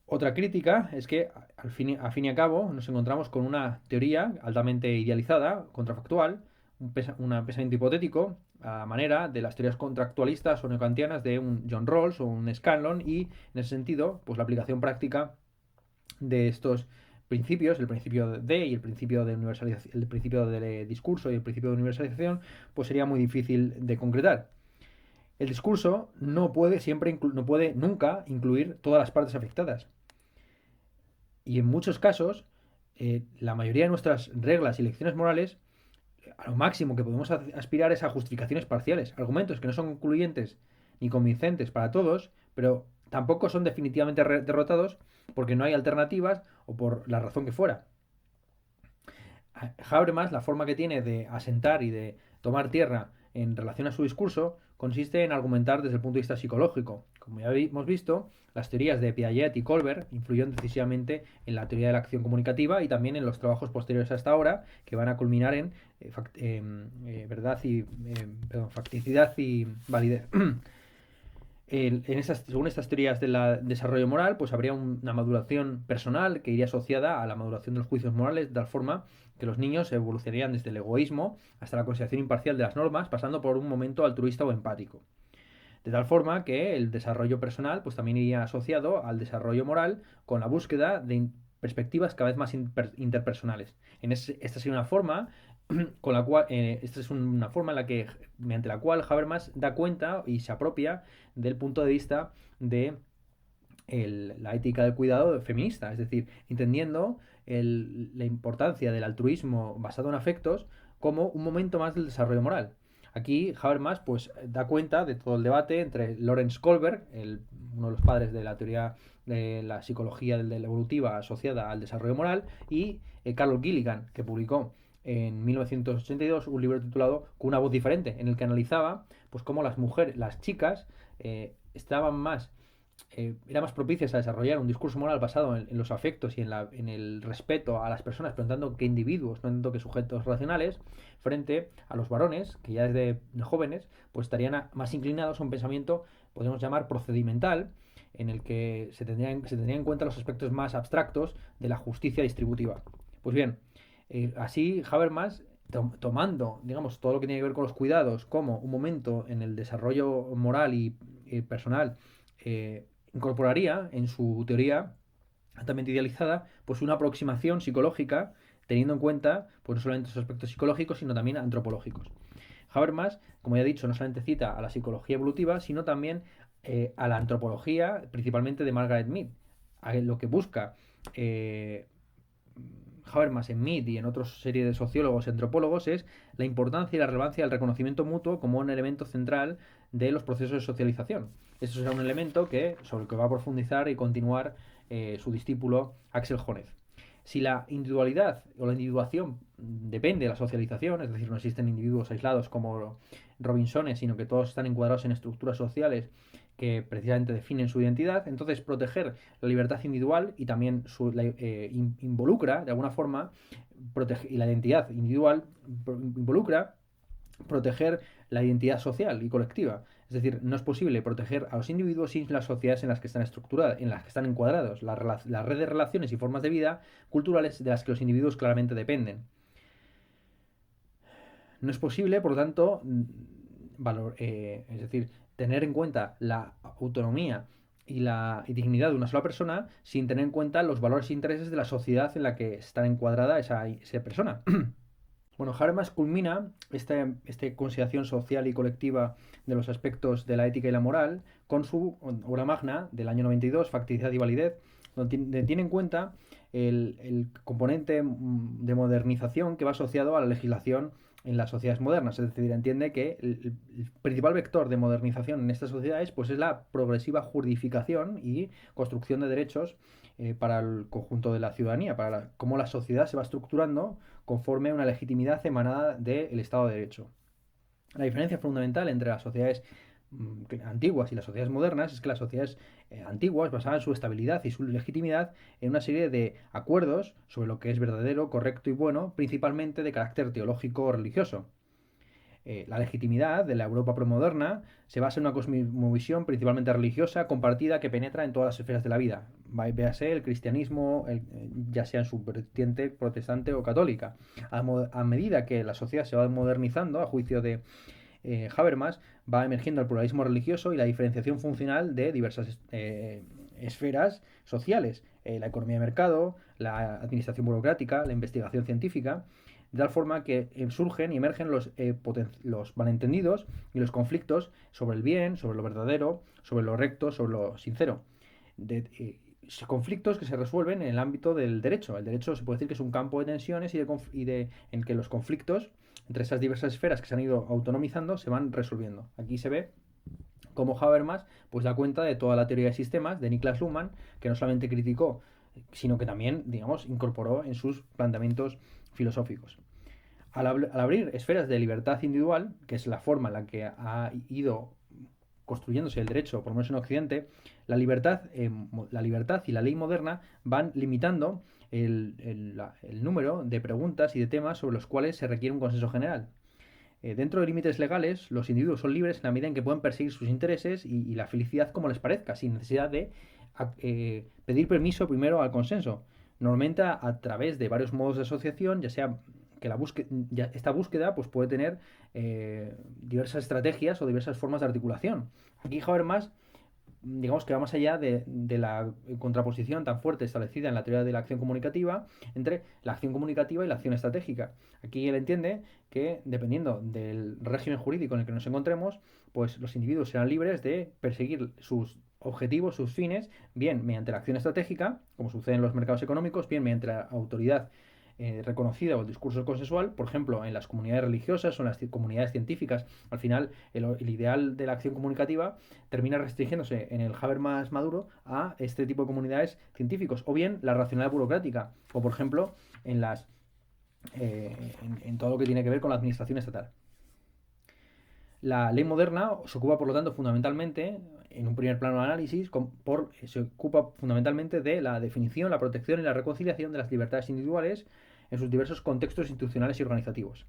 Otra crítica es que, a fin y a cabo, nos encontramos con una teoría altamente idealizada, contrafactual, un pensamiento hipotético, a manera de las teorías contractualistas o neocantianas de un John Rawls o un Scanlon, y en ese sentido, pues la aplicación práctica de estos principios, el principio de y el principio de universalización, el principio de discurso y el principio de universalización, pues sería muy difícil de concretar. El discurso no puede nunca incluir todas las partes afectadas. Y en muchos casos, la mayoría de nuestras reglas y lecciones morales, a lo máximo que podemos aspirar es a justificaciones parciales, argumentos que no son concluyentes ni convincentes para todos, pero tampoco son definitivamente derrotados porque no hay alternativas o por la razón que fuera. Habermas, la forma que tiene de asentar y de tomar tierra en relación a su discurso, consiste en argumentar desde el punto de vista psicológico. Como ya hemos visto, las teorías de Piaget y Colbert influyeron decisivamente en la teoría de la acción comunicativa y también en los trabajos posteriores hasta ahora, que van a culminar en facticidad y validez. Según estas teorías del desarrollo moral, pues habría una maduración personal que iría asociada a la maduración de los juicios morales, de tal forma que los niños evolucionarían desde el egoísmo hasta la consideración imparcial de las normas, pasando por un momento altruista o empático. De tal forma que el desarrollo personal pues también iría asociado al desarrollo moral con la búsqueda de perspectivas cada vez más interpersonales. Esta sería una forma con la cual esta es una forma en la que mediante la cual Habermas da cuenta y se apropia del punto de vista de la ética del cuidado feminista, es decir, entendiendo la importancia del altruismo basado en afectos como un momento más del desarrollo moral. Aquí Habermas pues da cuenta de todo el debate entre Lawrence Kohlberg, uno de los padres de la teoría de la psicología de la evolutiva asociada al desarrollo moral, y Carol Gilligan, que publicó en 1982 un libro titulado Con una voz diferente, en el que analizaba pues cómo las mujeres, las chicas, estaban más era más propicias a desarrollar un discurso moral basado en los afectos y en el respeto a las personas, pero tanto que individuos, no tanto que sujetos racionales, frente a los varones, que ya desde jóvenes, pues estarían más inclinados a un pensamiento, podemos llamar procedimental, en el que se tendrían en cuenta los aspectos más abstractos de la justicia distributiva. Pues bien, así Habermas, tomando, digamos, todo lo que tiene que ver con los cuidados como un momento en el desarrollo moral y personal, incorporaría en su teoría altamente idealizada pues una aproximación psicológica teniendo en cuenta pues no solamente esos aspectos psicológicos sino también antropológicos. Habermas, como ya he dicho, no solamente cita a la psicología evolutiva sino también a la antropología, principalmente de Margaret Mead, a lo que busca Habermas en Mead y en otra serie de sociólogos y antropólogos es la importancia y la relevancia del reconocimiento mutuo como un elemento central de los procesos de socialización. Esto será un elemento sobre el que va a profundizar y continuar su discípulo Axel Honneth. Si la individualidad o la individuación depende de la socialización, es decir, no existen individuos aislados como Robinsones, sino que todos están encuadrados en estructuras sociales que precisamente definen su identidad, entonces proteger la libertad individual y también involucra, de alguna forma, y la identidad individual involucra proteger la identidad social y colectiva. Es decir, no es posible proteger a los individuos sin las sociedades en las que están estructuradas, en las que están encuadrados, la red de relaciones y formas de vida culturales de las que los individuos claramente dependen. No es posible, por lo tanto, es decir, tener en cuenta la autonomía y la dignidad de una sola persona sin tener en cuenta los valores e intereses de la sociedad en la que está encuadrada esa persona. Bueno, Habermas culmina esta consideración social y colectiva de los aspectos de la ética y la moral con su obra magna del año 92, Facticidad y Validez, donde tiene en cuenta el componente de modernización que va asociado a la legislación en las sociedades modernas. Es decir, entiende que el principal vector de modernización en estas sociedades pues, es la progresiva juridificación y construcción de derechos para el conjunto de la ciudadanía, para cómo la sociedad se va estructurando conforme a una legitimidad emanada del Estado de Derecho. La diferencia fundamental entre las sociedades antiguas y las sociedades modernas es que las sociedades antiguas basaban su estabilidad y su legitimidad en una serie de acuerdos sobre lo que es verdadero, correcto y bueno, principalmente de carácter teológico o religioso. La legitimidad de la Europa premoderna se basa en una cosmovisión principalmente religiosa compartida que penetra en todas las esferas de la vida. Véase el cristianismo, ya sea en su vertiente protestante o católica. A medida que la sociedad se va modernizando, a juicio de Habermas, va emergiendo el pluralismo religioso y la diferenciación funcional de diversas esferas sociales. La economía de mercado, la administración burocrática, la investigación científica, de tal forma que surgen y emergen los malentendidos y los conflictos sobre el bien, sobre lo verdadero, sobre lo recto, sobre lo sincero. Conflictos que se resuelven en el ámbito del derecho. El derecho se puede decir que es un campo de tensiones en que los conflictos entre esas diversas esferas que se han ido autonomizando se van resolviendo. Aquí se ve cómo Habermas pues da cuenta de toda la teoría de sistemas de Niklas Luhmann, que no solamente criticó, sino que también, digamos, incorporó en sus planteamientos filosóficos. Al abrir esferas de libertad individual, que es la forma en la que ha ido construyéndose el derecho, por lo menos en Occidente, la libertad y la ley moderna van limitando el número de preguntas y de temas sobre los cuales se requiere un consenso general. Dentro de límites legales, los individuos son libres en la medida en que pueden perseguir sus intereses y la felicidad como les parezca, sin necesidad de pedir permiso primero al consenso. Normalmente a través de varios modos de asociación, ya sea que esta búsqueda pues, puede tener diversas estrategias o diversas formas de articulación. Aquí Habermas, digamos que va más allá de la contraposición tan fuerte establecida en la teoría de la acción comunicativa entre la acción comunicativa y la acción estratégica. Aquí él entiende que dependiendo del régimen jurídico en el que nos encontremos, pues los individuos serán libres de perseguir sus objetivos, sus fines, bien mediante la acción estratégica, como sucede en los mercados económicos, bien mediante la autoridad reconocida o el discurso consensual, por ejemplo, en las comunidades religiosas o en las comunidades científicas. Al final, el ideal de la acción comunicativa termina restringiéndose en el Habermas maduro a este tipo de comunidades científicos, o bien la racionalidad burocrática, o por ejemplo, en todo lo que tiene que ver con la administración estatal. La ley moderna se ocupa, por lo tanto, fundamentalmente, en un primer plano de análisis, se ocupa fundamentalmente de la definición, la protección y la reconciliación de las libertades individuales en sus diversos contextos institucionales y organizativos.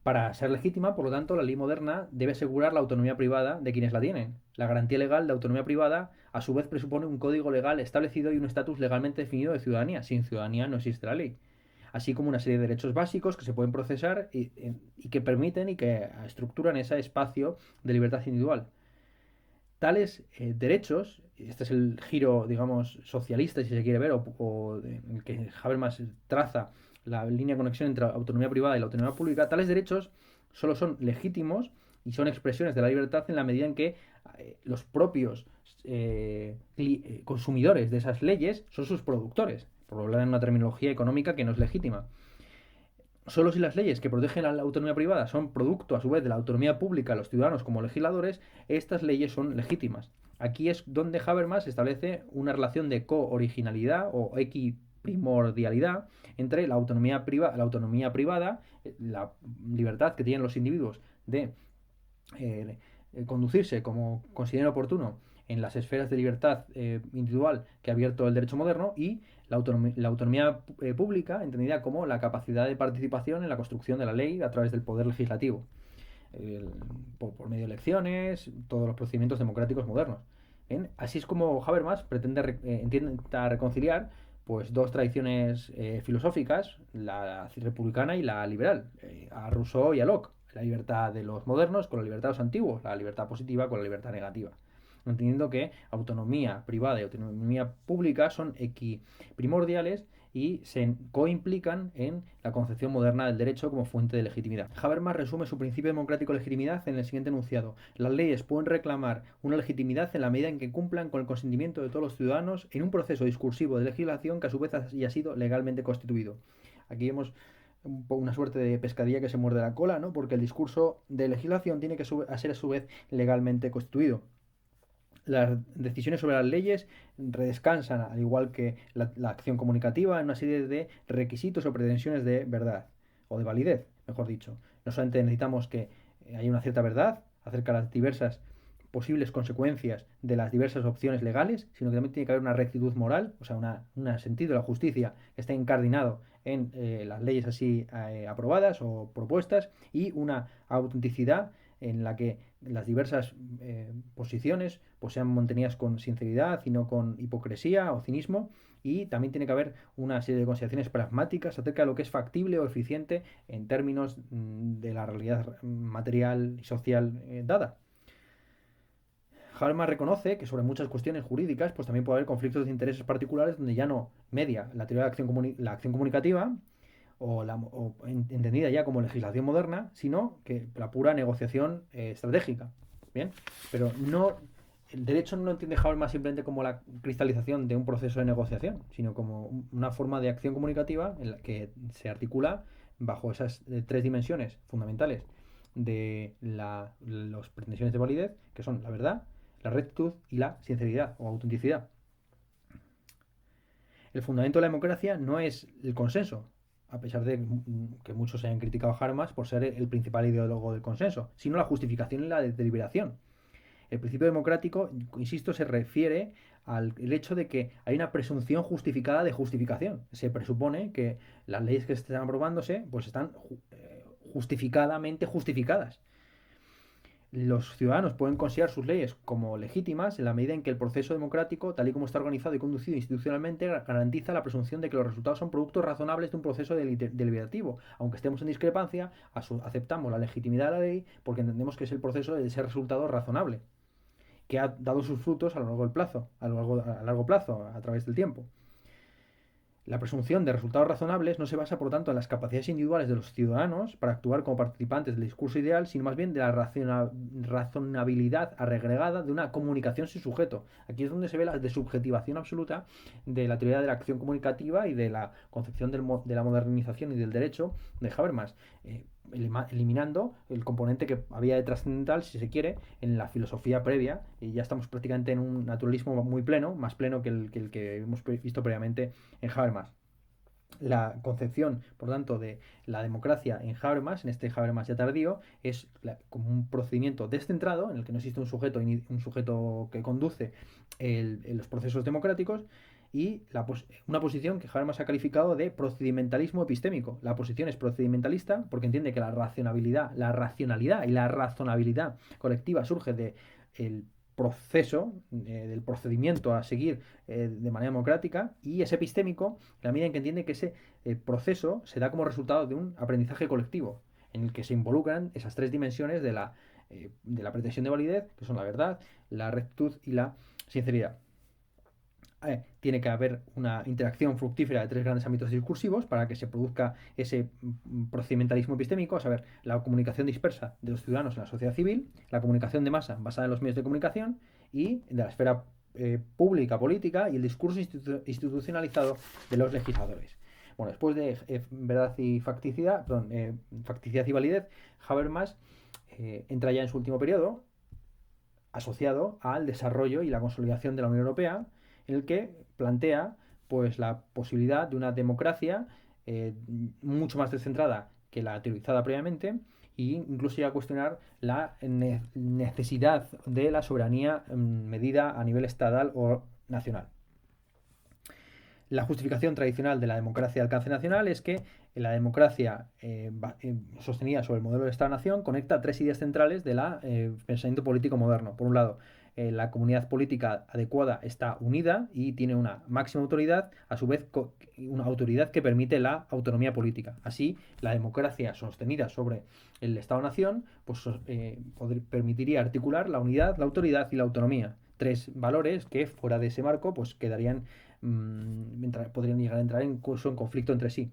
Para ser legítima, por lo tanto, la ley moderna debe asegurar la autonomía privada de quienes la tienen. La garantía legal de autonomía privada, a su vez, presupone un código legal establecido y un estatus legalmente definido de ciudadanía. Sin ciudadanía no existe la ley. Así como una serie de derechos básicos que se pueden procesar y que permiten y que estructuran ese espacio de libertad individual. Tales derechos, este es el giro, digamos, socialista, si se quiere ver, en el que Habermas traza la línea de conexión entre la autonomía privada y la autonomía pública, tales derechos solo son legítimos y son expresiones de la libertad en la medida en que los propios consumidores de esas leyes son sus productores, por hablar en una terminología económica que no es legítima. Solo si las leyes que protegen a la autonomía privada son producto, a su vez, de la autonomía pública de los ciudadanos como legisladores, estas leyes son legítimas. Aquí es donde Habermas establece una relación de co-originalidad o equiprimordialidad entre la autonomía privada, la libertad que tienen los individuos de conducirse como consideren oportuno en las esferas de libertad individual que ha abierto el derecho moderno, y la autonomía pública, entendida como la capacidad de participación en la construcción de la ley a través del poder legislativo, por medio de elecciones, todos los procedimientos democráticos modernos. ¿Bien? Así es como Habermas intenta reconciliar pues dos tradiciones filosóficas, la republicana y la liberal, a Rousseau y a Locke. La libertad de los modernos con la libertad de los antiguos, la libertad positiva con la libertad negativa. Entendiendo que autonomía privada y autonomía pública son primordiales y se coimplican en la concepción moderna del derecho como fuente de legitimidad. Habermas resume su principio democrático de legitimidad en el siguiente enunciado: las leyes pueden reclamar una legitimidad en la medida en que cumplan con el consentimiento de todos los ciudadanos en un proceso discursivo de legislación que a su vez haya sido legalmente constituido. Aquí vemos una suerte de pescadilla que se muerde la cola, ¿no? Porque el discurso de legislación tiene que ser a su vez legalmente constituido. Las decisiones sobre las leyes redescansan, al igual que la acción comunicativa, en una serie de requisitos o pretensiones de verdad, o de validez, mejor dicho. No solamente necesitamos que haya una cierta verdad acerca de las diversas posibles consecuencias de las diversas opciones legales, sino que también tiene que haber una rectitud moral, o sea, un sentido de la justicia que esté incardinado en las leyes así aprobadas o propuestas, y una autenticidad en la que las diversas posiciones pues sean mantenidas con sinceridad y no con hipocresía o cinismo. Y también tiene que haber una serie de consideraciones pragmáticas acerca de lo que es factible o eficiente en términos de la realidad material y social dada. Habermas reconoce que sobre muchas cuestiones jurídicas pues también puede haber conflictos de intereses particulares donde ya no media la teoría de la acción comunicativa o entendida ya como legislación moderna, sino que la pura negociación estratégica. Bien, pero no, el derecho no entiende Habermas simplemente como la cristalización de un proceso de negociación, sino como una forma de acción comunicativa en la que se articula bajo esas tres dimensiones fundamentales de las pretensiones de validez, que son la verdad, la rectitud y la sinceridad o autenticidad. El fundamento de la democracia no es el consenso, a pesar de que muchos hayan criticado a Habermas por ser el principal ideólogo del consenso, sino la justificación y la deliberación. El principio democrático, insisto, se refiere al hecho de que hay una presunción justificada de justificación. Se presupone que las leyes que están aprobándose pues están justificadamente justificadas. Los ciudadanos pueden considerar sus leyes como legítimas en la medida en que el proceso democrático, tal y como está organizado y conducido institucionalmente, garantiza la presunción de que los resultados son productos razonables de un proceso deliberativo. Aunque estemos en discrepancia, aceptamos la legitimidad de la ley porque entendemos que es el proceso de ese resultado razonable, que ha dado sus frutos a lo largo del plazo, a largo plazo, a través del tiempo. La presunción de resultados razonables no se basa, por tanto, en las capacidades individuales de los ciudadanos para actuar como participantes del discurso ideal, sino más bien de la razonabilidad agregada de una comunicación sin sujeto. Aquí es donde se ve la desubjetivación absoluta de la teoría de la acción comunicativa y de la concepción de la modernización y del derecho de Habermas, eliminando el componente que había de trascendental, si se quiere, en la filosofía previa, y ya estamos prácticamente en un naturalismo muy pleno, más pleno que el que hemos visto previamente en Habermas. La concepción, por tanto, de la democracia en Habermas, en este Habermas ya tardío, es como un procedimiento descentrado en el que no existe un sujeto que conduce los procesos democráticos, y una posición que Habermas ha calificado de procedimentalismo epistémico. La posición es procedimentalista porque entiende que la racionalidad y la razonabilidad colectiva surge del proceso, del procedimiento a seguir de manera democrática, y es epistémico en la medida en que entiende que ese proceso se da como resultado de un aprendizaje colectivo en el que se involucran esas tres dimensiones de la pretensión de validez, que son la verdad, la rectitud y la sinceridad. Tiene que haber una interacción fructífera de tres grandes ámbitos discursivos para que se produzca ese procedimentalismo epistémico, a saber, la comunicación dispersa de los ciudadanos en la sociedad civil, la comunicación de masa basada en los medios de comunicación y de la esfera pública, política, y el discurso institucionalizado de los legisladores. Bueno, después de verdad y facticidad, facticidad y validez, Habermas entra ya en su último periodo, asociado al desarrollo y la consolidación de la Unión Europea, en el que plantea pues la posibilidad de una democracia mucho más descentrada que la teorizada previamente, e incluso llega a cuestionar la necesidad de la soberanía medida a nivel estatal o nacional. La justificación tradicional de la democracia de alcance nacional es que la democracia sostenida sobre el modelo de Estado-Nación conecta tres ideas centrales del pensamiento político moderno. Por un lado, la comunidad política adecuada está unida y tiene una máxima autoridad, a su vez una autoridad que permite la autonomía política. Así, la democracia sostenida sobre el Estado-Nación pues, permitiría articular la unidad, la autoridad y la autonomía. Tres valores que fuera de ese marco pues quedarían podrían llegar a entrar incluso en conflicto entre sí.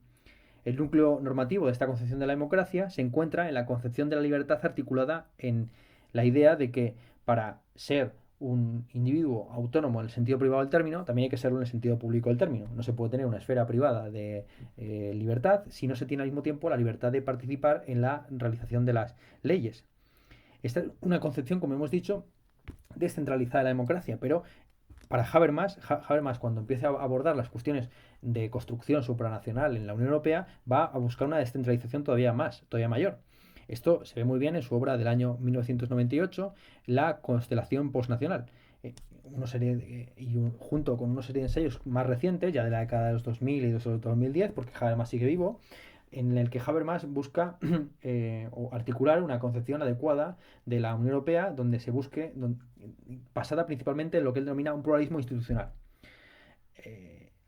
El núcleo normativo de esta concepción de la democracia se encuentra en la concepción de la libertad articulada en la idea de que para ser un individuo autónomo en el sentido privado del término, también hay que serlo en el sentido público del término. No se puede tener una esfera privada de libertad si no se tiene al mismo tiempo la libertad de participar en la realización de las leyes. Esta es una concepción, como hemos dicho, descentralizada de la democracia, pero para Habermas, cuando empieza a abordar las cuestiones de construcción supranacional en la Unión Europea, va a buscar una descentralización todavía mayor. Esto se ve muy bien en su obra del año 1998, La constelación postnacional. Junto con una serie de ensayos más recientes, ya de la década de los 2000 y de los 2010, porque Habermas sigue vivo, en el que Habermas busca o articular una concepción adecuada de la Unión Europea donde se busque, basada principalmente en lo que él denomina un pluralismo institucional.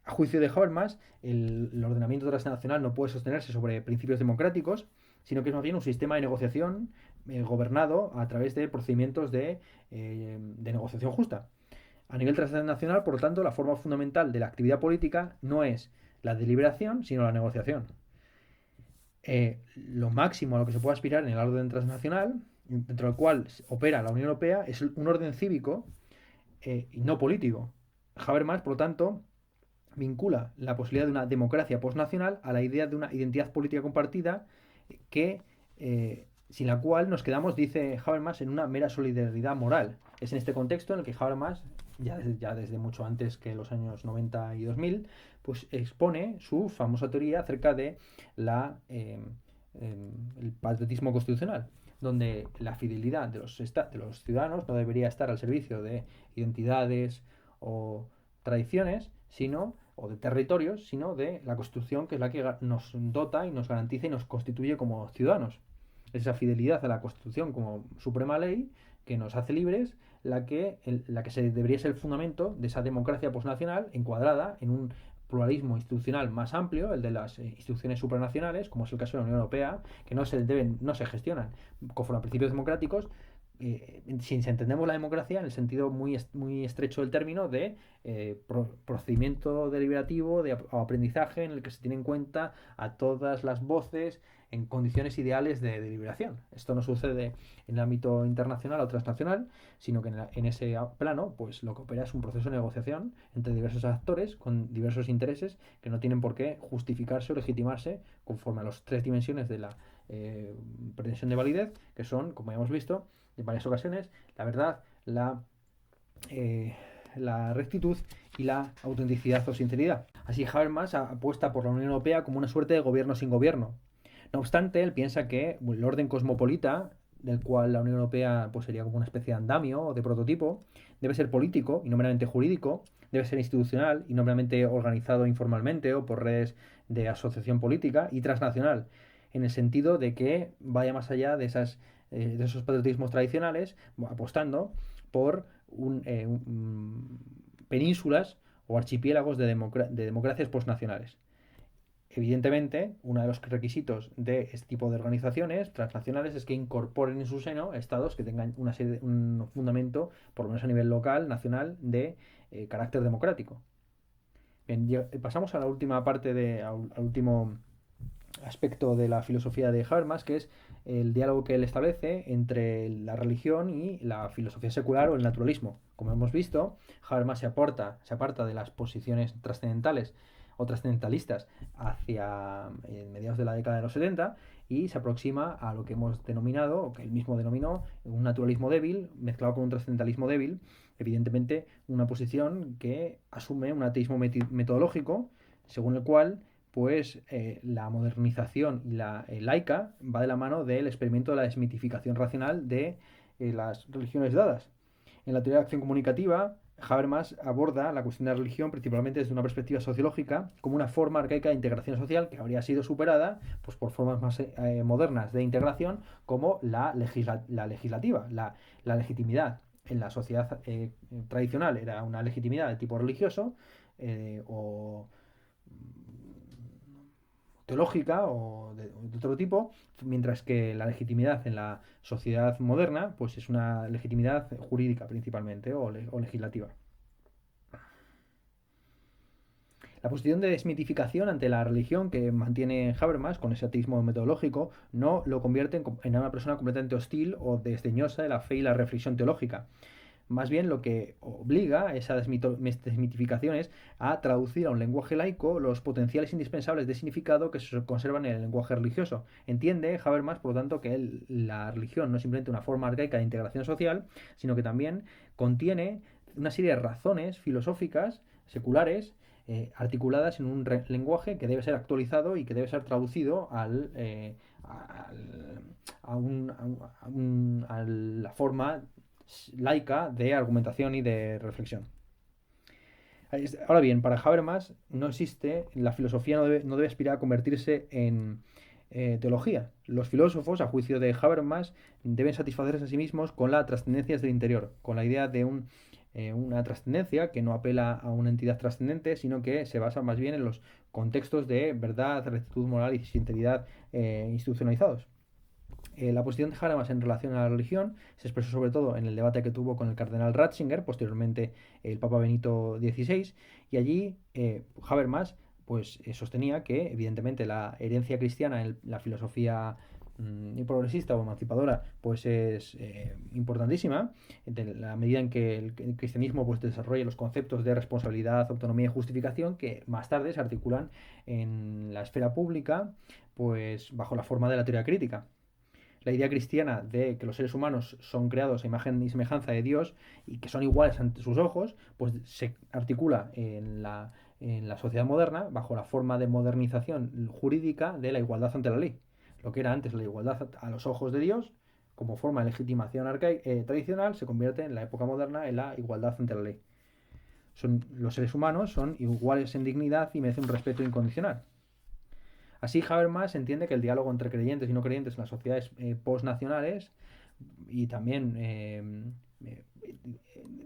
A juicio de Habermas, el ordenamiento transnacional no puede sostenerse sobre principios democráticos, sino que es más bien un sistema de negociación gobernado a través de procedimientos de negociación justa. A nivel transnacional, por lo tanto, la forma fundamental de la actividad política no es la deliberación, sino la negociación. Lo máximo a lo que se puede aspirar en el orden transnacional, dentro del cual opera la Unión Europea, es un orden cívico y no político. Habermas, por lo tanto, vincula la posibilidad de una democracia postnacional a la idea de una identidad política compartida que, sin la cual nos quedamos, dice Habermas, en una mera solidaridad moral. Es en este contexto en el que Habermas, ya desde mucho antes que los años 90 y 2000, pues expone su famosa teoría acerca de el patriotismo constitucional, donde la fidelidad de los ciudadanos no debería estar al servicio de identidades o tradiciones, o de territorios, sino de la Constitución, que es la que nos dota y nos garantiza y nos constituye como ciudadanos. Esa fidelidad a la Constitución como suprema ley que nos hace libres, la que debería ser el fundamento de esa democracia postnacional encuadrada en un pluralismo institucional más amplio, el de las instituciones supranacionales, como es el caso de la Unión Europea, que no se gestionan conforme a principios democráticos, si entendemos la democracia en el sentido muy estrecho del término de procedimiento deliberativo, de aprendizaje, en el que se tiene en cuenta a todas las voces en condiciones ideales de deliberación. Esto no sucede en el ámbito internacional o transnacional, sino que en ese plano, pues lo que opera es un proceso de negociación entre diversos actores con diversos intereses que no tienen por qué justificarse o legitimarse conforme a las tres dimensiones de la pretensión de validez, que son, como ya hemos visto en varias ocasiones, la verdad, la rectitud y la autenticidad o sinceridad. Así Habermas apuesta por la Unión Europea como una suerte de gobierno sin gobierno. No obstante, él piensa que el orden cosmopolita, del cual la Unión Europea pues, sería como una especie de andamio o de prototipo, debe ser político y no meramente jurídico, debe ser institucional y no meramente organizado informalmente o por redes de asociación política, y transnacional, en el sentido de que vaya más allá de esos patriotismos tradicionales, apostando por penínsulas o archipiélagos de democracias postnacionales. Evidentemente, uno de los requisitos de este tipo de organizaciones transnacionales es que incorporen en su seno estados que tengan un fundamento, por lo menos a nivel local, nacional, de carácter democrático. Bien, pasamos a la última parte, al último aspecto de la filosofía de Habermas, que es el diálogo que él establece entre la religión y la filosofía secular o el naturalismo. Como hemos visto, Habermas se aparta de las posiciones trascendentales o trascendentalistas hacia mediados de la década de los 70 y se aproxima a lo que hemos denominado, o que él mismo denominó, un naturalismo débil mezclado con un trascendentalismo débil, evidentemente una posición que asume un ateísmo metodológico, según el cual pues la modernización y la laica va de la mano del experimento de la desmitificación racional de las religiones dadas. En la teoría de acción comunicativa, Habermas aborda la cuestión de la religión principalmente desde una perspectiva sociológica como una forma arcaica de integración social que habría sido superada pues, por formas más modernas de integración como la legislativa, la legitimidad. en la sociedad tradicional era una legitimidad de tipo religioso o teológica o de otro tipo, mientras que la legitimidad en la sociedad moderna pues es una legitimidad jurídica principalmente o legislativa. La posición de desmitificación ante la religión que mantiene Habermas con ese ateísmo metodológico no lo convierte en una persona completamente hostil o desdeñosa de la fe y la reflexión teológica. Más bien lo que obliga a esa desmitificación es a traducir a un lenguaje laico los potenciales indispensables de significado que se conservan en el lenguaje religioso. Entiende Habermas, por lo tanto, que la religión no es simplemente una forma arcaica de integración social, sino que también contiene una serie de razones filosóficas, seculares, articuladas en un lenguaje que debe ser actualizado y que debe ser traducido a la forma laica de argumentación y de reflexión. Ahora bien, para Habermas no existe, la filosofía no debe aspirar a convertirse en teología. Los filósofos, a juicio de Habermas, deben satisfacerse a sí mismos con la trascendencia del interior, con la idea de una trascendencia que no apela a una entidad trascendente, sino que se basa más bien en los contextos de verdad, rectitud moral y sinceridad institucionalizados. La posición de Habermas en relación a la religión se expresó sobre todo en el debate que tuvo con el cardenal Ratzinger, posteriormente el Papa Benito XVI, y allí Habermas pues, sostenía que evidentemente la herencia cristiana en la filosofía progresista o emancipadora pues es importantísima en la medida en que el cristianismo pues desarrolla los conceptos de responsabilidad, autonomía y justificación que más tarde se articulan en la esfera pública pues bajo la forma de la teoría crítica. La idea cristiana de que los seres humanos son creados a imagen y semejanza de Dios y que son iguales ante sus ojos, pues se articula en la sociedad moderna bajo la forma de modernización jurídica de la igualdad ante la ley. Lo que era antes la igualdad a los ojos de Dios, como forma de legitimación tradicional, se convierte en la época moderna en la igualdad ante la ley. Los seres humanos son iguales en dignidad y merecen un respeto incondicional. Así, Habermas entiende que el diálogo entre creyentes y no creyentes en las sociedades postnacionales y también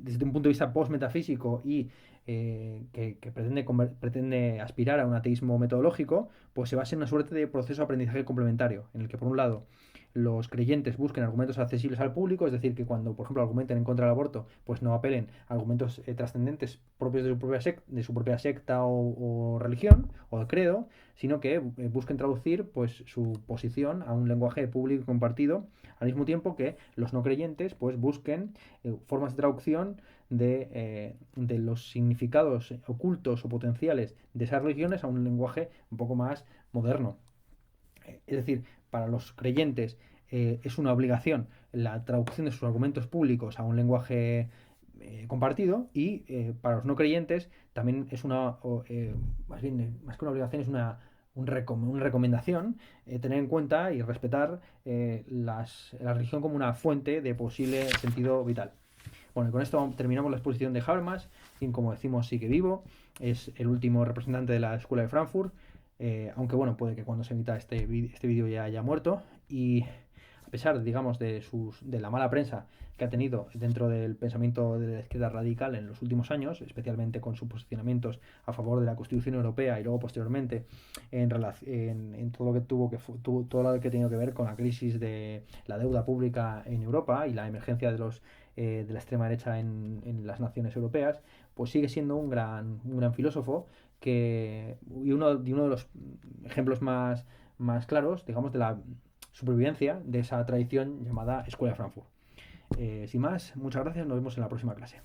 desde un punto de vista postmetafísico y que pretende aspirar a un ateísmo metodológico, pues se basa en una suerte de proceso de aprendizaje complementario, en el que por un lado los creyentes busquen argumentos accesibles al público, es decir, que cuando, por ejemplo, argumenten en contra del aborto, pues no apelen a argumentos trascendentes propios de su propia secta o religión o credo, sino que busquen traducir pues, su posición a un lenguaje público compartido, al mismo tiempo que los no creyentes pues, busquen formas de traducción de los significados ocultos o potenciales de esas religiones a un lenguaje un poco más moderno. Es decir, para los creyentes es una obligación la traducción de sus argumentos públicos a un lenguaje compartido y para los no creyentes también es más bien, más que una obligación, es una recomendación tener en cuenta y respetar la religión como una fuente de posible sentido vital. Bueno, y con esto terminamos la exposición de Habermas, quien como decimos sigue vivo, es el último representante de la Escuela de Frankfurt, aunque bueno, puede que cuando se emita este vídeo ya haya muerto, y a pesar, digamos, de la mala prensa que ha tenido dentro del pensamiento de la izquierda radical en los últimos años, especialmente con sus posicionamientos a favor de la Constitución Europea y luego posteriormente en todo lo que todo lo que ha tenido que ver con la crisis de la deuda pública en Europa y la emergencia de la extrema derecha en las naciones europeas, pues sigue siendo un gran filósofo y uno de los ejemplos más claros, digamos, de la supervivencia de esa tradición llamada Escuela de Frankfurt. Sin más, muchas gracias, nos vemos en la próxima clase.